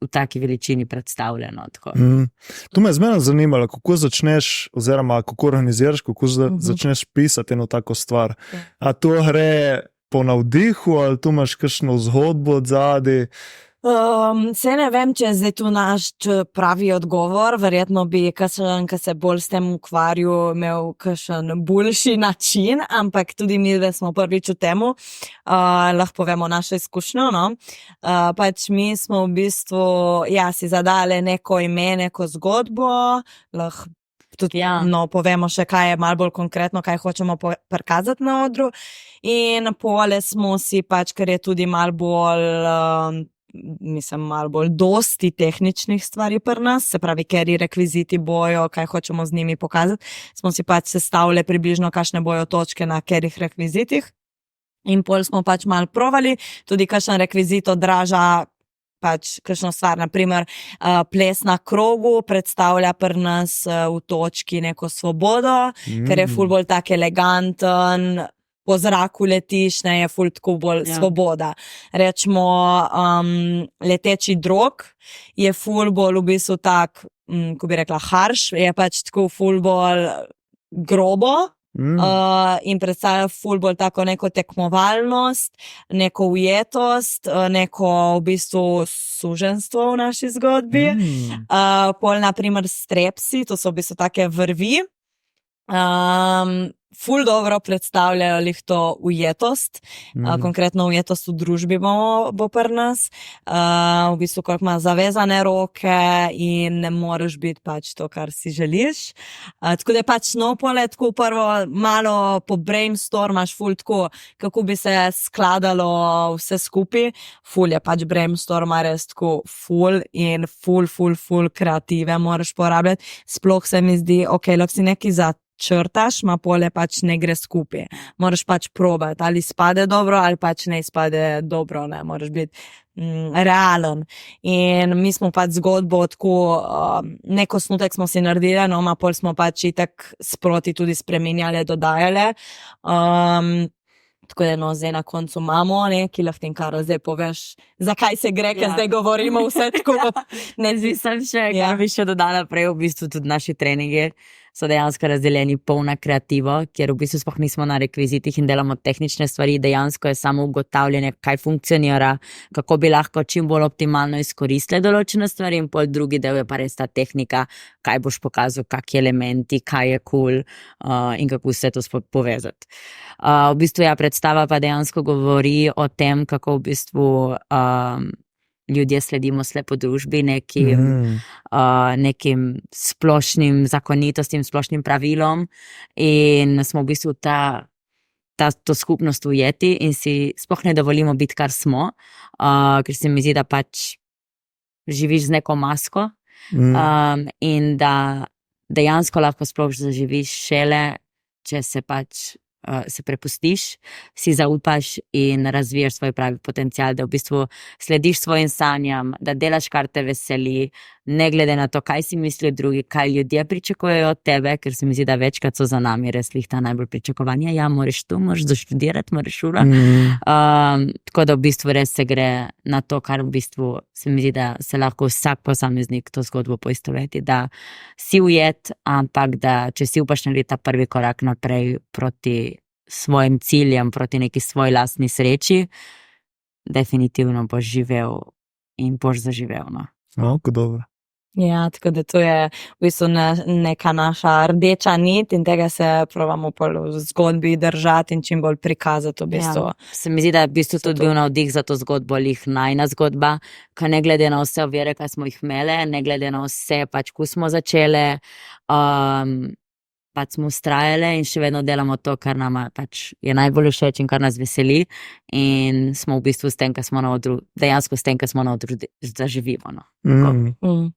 v taki veličini predstavljeno. To me je zmeraj zanimalo, kako začneš oziroma kako organiziraš, kako začneš pisati eno tako stvar. A to gre po navdihu ali tu imaš kakšno zgodbo od zadaj? Se ne vem, če je zdaj tu naš pravi odgovor, verjetno bi kakšen, ki se bolj s tem ukvarjal, imel kakšen boljši način, ampak tudi mi smo prvič v temu, lahko povemo našo izkušnjo, no. Pač mi smo v bistvu, si zadali neko ime, neko zgodbo, lahko tudi povemo še, kaj je malo bolj konkretno, kaj hočemo prikazati na odru, in pole smo si pač, ker je tudi malo bolj malo bolj dosti tehničnih stvari pri nas, se pravi, keri rekviziti bojo, kaj hočemo z njimi pokazati, smo si pač sestavili približno, kakšne bojo točke na kerih rekvizitih in pol smo pač malo provali, tudi kakšen rekvizit odraža pač kakšno stvar, naprimer ples na krogu predstavlja pri nas v točki neko svobodo, ker je ful bolj tak eleganten, po zraku letiš, ne, je ful tako bolj svoboda. Rečemo, leteči drog je ful bolj v bistvu tak, ko bi rekla harš, je pač tako ful bolj grobo in predstavlja ful bolj tako neko tekmovalnost, neko ujetost, neko v bistvu suženstvo v naši zgodbi. Pol naprimer strepsi, to so v bistvu take vrvi, ful dobro predstavljajo lih to ujetost, konkretno ujetost v družbi bo pri nas, v bistvu koliko ima zavezane roke in ne moreš biti pač to, kar si želiš. Tako da je pač pole tako prvo malo po brainstormaš ful tako, kako bi se skladalo vse skupaj, ful je pač brainstorma res tako ful in ful kreative moraš porabljati, sploh se mi zdi, lahko si nekaj črtaš, ma pole pač ne gre skupaj. Moraš pač probati, ali spade dobro, ali pač ne spade dobro, ne, moraš biti realen. In mi smo pač zgodbo tako, neko snutek smo si naredili, no, ma pol smo pač itak sproti tudi spreminjali, dodajali. Tako da zdaj na koncu imamo, ki lahko tem, kar zdaj poveš, zakaj se gre, ker zdaj govorimo vse tako. Ne zvisam še, kar bi še dodala prej, v bistvu tudi naši treningi so dejansko razdeljeni polna kreativo, kjer v bistvu sploh nismo na rekvizitih in delamo tehnične stvari, dejansko je samo ugotavljanje, kaj funkcionira, kako bi lahko čim bolj optimalno izkoristili določene stvari in pol drugi del je pa res ta tehnika, kaj boš pokazal, kakšni elementi, kaj je cool in kako vse to povezati. V bistvu predstava pa dejansko govori o tem, kako v bistvu ljudje sledimo slepo družbi, nekim splošnim zakonitostim, splošnim pravilom in smo v bistvu to skupnost ujeti in si sploh ne dovolimo biti, kar smo, ker se mi zdi, da pač živiš z neko masko in da dejansko lahko sploh zaživiš šele, če se pač se prepustiš, si zaupaš in razvijaš svoj pravi potencial, da v bistvu slediš svojim sanjam, da delaš, kar te veseli, ne glede na to, kaj si mislijo drugi, kaj ljudje pričakujejo od tebe, ker se mi zdi, da večkrat so za nami res ta najbolj pričakovanja, moraš to, moraš doštudirati, moraš šolo. Tako da v bistvu res se gre na to, kar v bistvu se mi zdi, da se lahko vsak posameznik to zgodbo poistoveti, da si ujet, ampak da če si upaš narediti ta prvi korak naprej proti svojim ciljem, proti neki svoji lastni sreči, definitivno boš živel in boš zaživel. Kako dobro. Ja, tako da to je v bistvu neka naša rdeča nit in tega se pravimo v zgodbi držati in čim bolj prikazati v bistvu. Ja. Se mi zdi, da je v bistvu tudi bil navdih za to zgodbo lih najina zgodba, ker ne glede na vse ovire, kaj smo jih imele, ne glede na vse, pač ko smo začele, pač smo ustrajale in še vedno delamo to, kar nama pač je najbolj všeč in kar nas veseli in smo v bistvu s tem, kar smo na odru, dejansko s tem, kar smo na odru, zaživimo, no.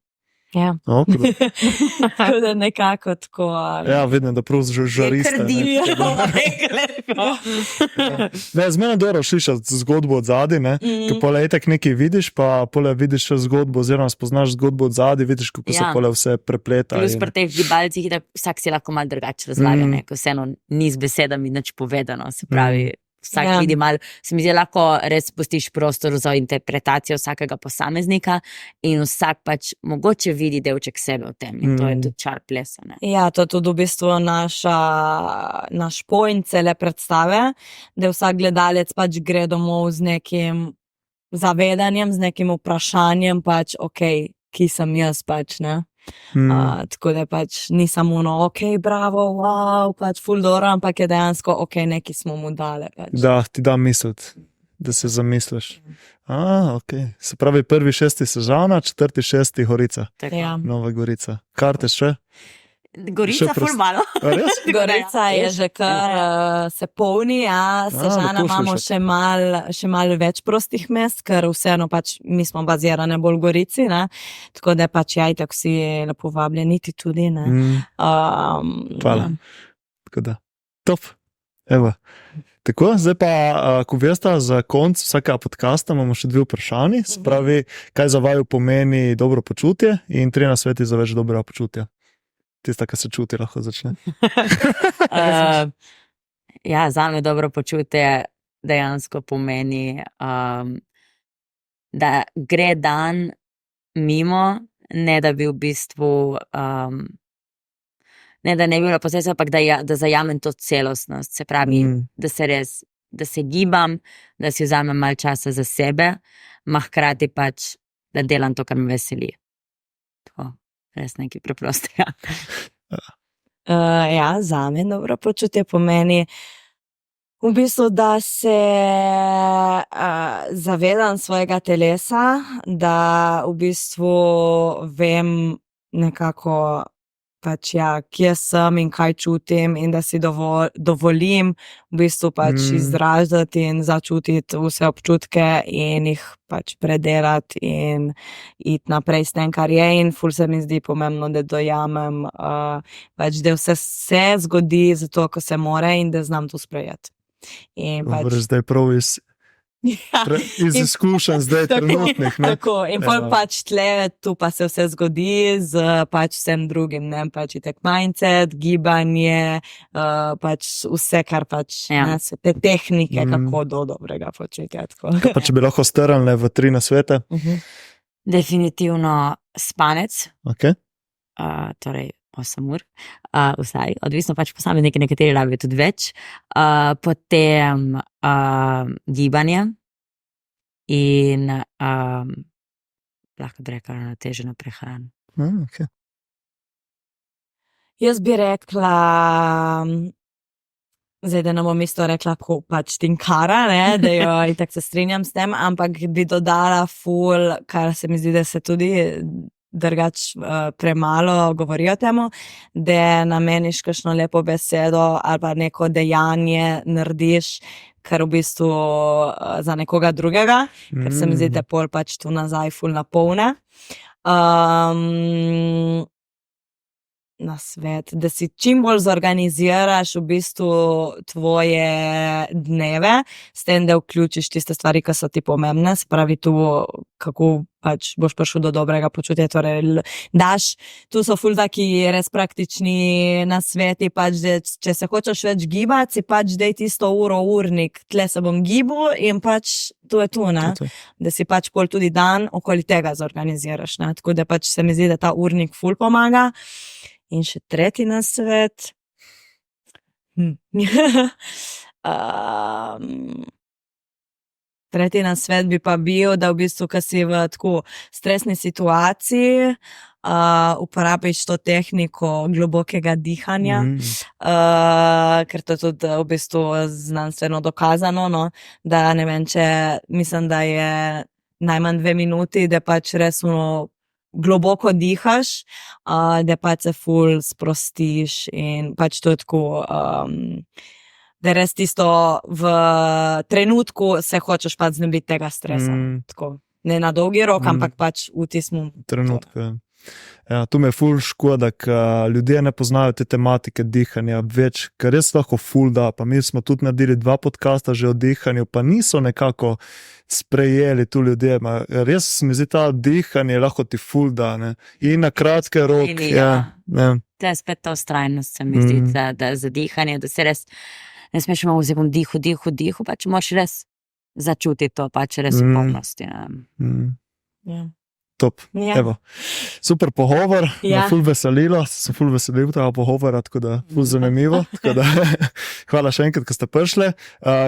Ja. Tako da nekako tako. Ja, vidim, da prav žariste. Ne, z mene dobro slišati zgodbo od zadaj, ne, ker pole etek nekaj vidiš, pa pole vidiš zgodbo oziroma spoznaš zgodbo od zadaj, vidiš, kako se pole vse prepleta. Plus pri teh gibalcih, da vsak si lahko malo drugače razlaga, ne, ko vseeno ni z besedami nič povedano, se pravi, vsak vidi malo, se mi zdi, lahko res pustiš prostor za interpretacijo vsakega posameznika in vsak pač mogoče vidi delček sebe v tem in to je tudi čar plesa. Ne? Ja, to je tudi v bistvu naš point cele predstave, da vsak gledalec pač gre domov z nekim zavedanjem, z nekim vprašanjem, pač ki sem jaz pač, ne. Tako da pač ni samo bravo, wow, pač ful dobro, ampak je dejansko nekaj smo mu dali pač. Da, ti da misliti, da se zamisliš. Se pravi 1.6. Sežana, 4.6. Gorica. Ja. Nova Gorica. Karte še? Gorica ful malo. Gorica je že kar se polni, Sežana imamo še malo več prostih mest, ker vseeno pač mi smo bazirane bolj v Gorici, ne? Tako da pač itak vsi lepo vabljeni tudi, ne. Hvala. Tako da, top. Evo. Tako, zdaj pa, ko veste, za konc vsakega podcasta imamo še 2 vprašanji, se pravi, kaj za vaju pomeni dobro počutje in 3 nasveti za več dobrega počutja. Tista, ki se čuti, lahko začne. Ja, zame dobro počutje dejansko pomeni, da gre dan mimo, ne da bi v bistvu, ne da ne bi bila posebej, ampak da zajamem to celostnost, se pravi, da se gibam, da si vzamem malo časa za sebe, hkrati pač, da delam to, kar me veseli. Tako. Res nekaj preprostega. Ja, zame dobro počutje pomeni v bistvu, da se zavedam svojega telesa, da v bistvu vem nekako pač kje sem in kaj čutim in da si dovolim v bistvu pač izražati in začutiti vse občutke in jih pač predelati in iti naprej s tem, kar je in ful se mi zdi pomembno, da dojamem pač, da vse se zgodi zato, ko se more in da znam to sprejeti. Zdaj prav iz izkušenj zdaj trenutnih. Tako, in pol pač tle, tu pa se vse zgodi z pač vsem drugim, ne, pač itak mindset, gibanje, pač vse, kar pač, ne, te tehnike, kako do dobrega počutja. Pa če bi lahko strnili v 3 nasvete? Definitivno spanec. Torej 8 ur, vsaj, odvisno pač posamezniki, nekateri rabijo tudi več, potem gibanje in lahko bi rekla ravnoteženo prehrano. Jaz bi rekla, zdaj, da ne bom isto rekla, ko pač tinkara, ne, da jo itak se strinjam s tem, ampak bi dodala ful, kar se mi zdi, da se tudi drugač premalo govori o temu, da nameniš kakšno lepo besedo ali pa neko dejanje narediš, kar v bistvu za nekoga drugega, ker se mi zdi, da pol pač tu nazaj ful napolne. Na svet, da si čim bolj zorganiziraš v bistvu tvoje dneve, s tem, da vključiš tiste stvari, ki so ti pomembne, se pravi tu, kako pač boš prišel do dobrega počutja, torej daš, tu so ful taki res praktični nasveti, pač, da če se hočeš več gibati, si pač dej tisto uro urnik, tle se bom gibal in pač to je tu, ne, da si pač pol tudi dan okoli tega zorganiziraš, ne, tako da pač se mi zdi, da ta urnik ful pomaga. In še 3. nasvet. Tretji nasvet bi pa bil, da v bistvu, ko si v tako stresni situaciji, uporabiš to tehniko globokega dihanja, ker to je tudi v bistvu znanstveno dokazano, no, da ne vem, mislim, da je najmanj 2 minuti, da pač res globoko dihaš, da pač se ful sprostiš in pač to je tako, da res tisto v trenutku se hočeš pač znebiti tega stresa. Tako, ne na dolgi rok, ampak pač v tistem trenutku. Ja, tu me je ful škoda, ker ljudje ne poznajo te tematike dihanja več, ker res lahko ful da, pa mi smo tudi naredili 2 podcasta že o dihanju, pa niso nekako sprejeli tu ljudje, res mi zdi ta dihanje lahko ti ful da, ne, in na kratke roke. To je spet ta ustrajnost, se mi zdi, da za dihanje, da se res ne smeš malo vzeti dihu, pač moraš res začutiti to, pač res v polnosti. Top, evo. Super pogovor, ful veselilo, sem ful veselil tega pogovora, tako da ful zanimivo, tako da hvala še enkrat, ko ste prišli.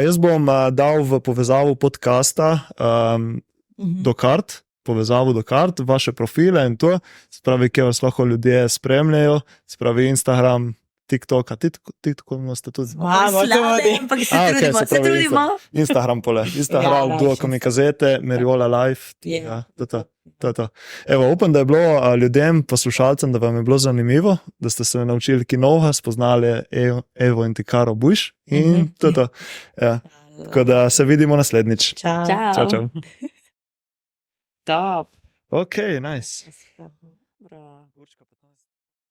Jaz bom dal v povezavo podcasta do kart, vaše profile in to, se pravi, kje vas lahko ljudje spremljajo, se pravi Instagram, TikTok, TikTok imate tudi. Ampak se trudimo. Instagram pole, Instagram, Duokomikazete, Meriola Life, to. Evo, upam, da je bilo ljudem, poslušalcem, da vam je bilo zanimivo, da ste se naučili kaj novega, spoznali Evo in Tikaro Buš in to. Ja. Tako da se vidimo naslednjič. Čau. Top. Ok, nice.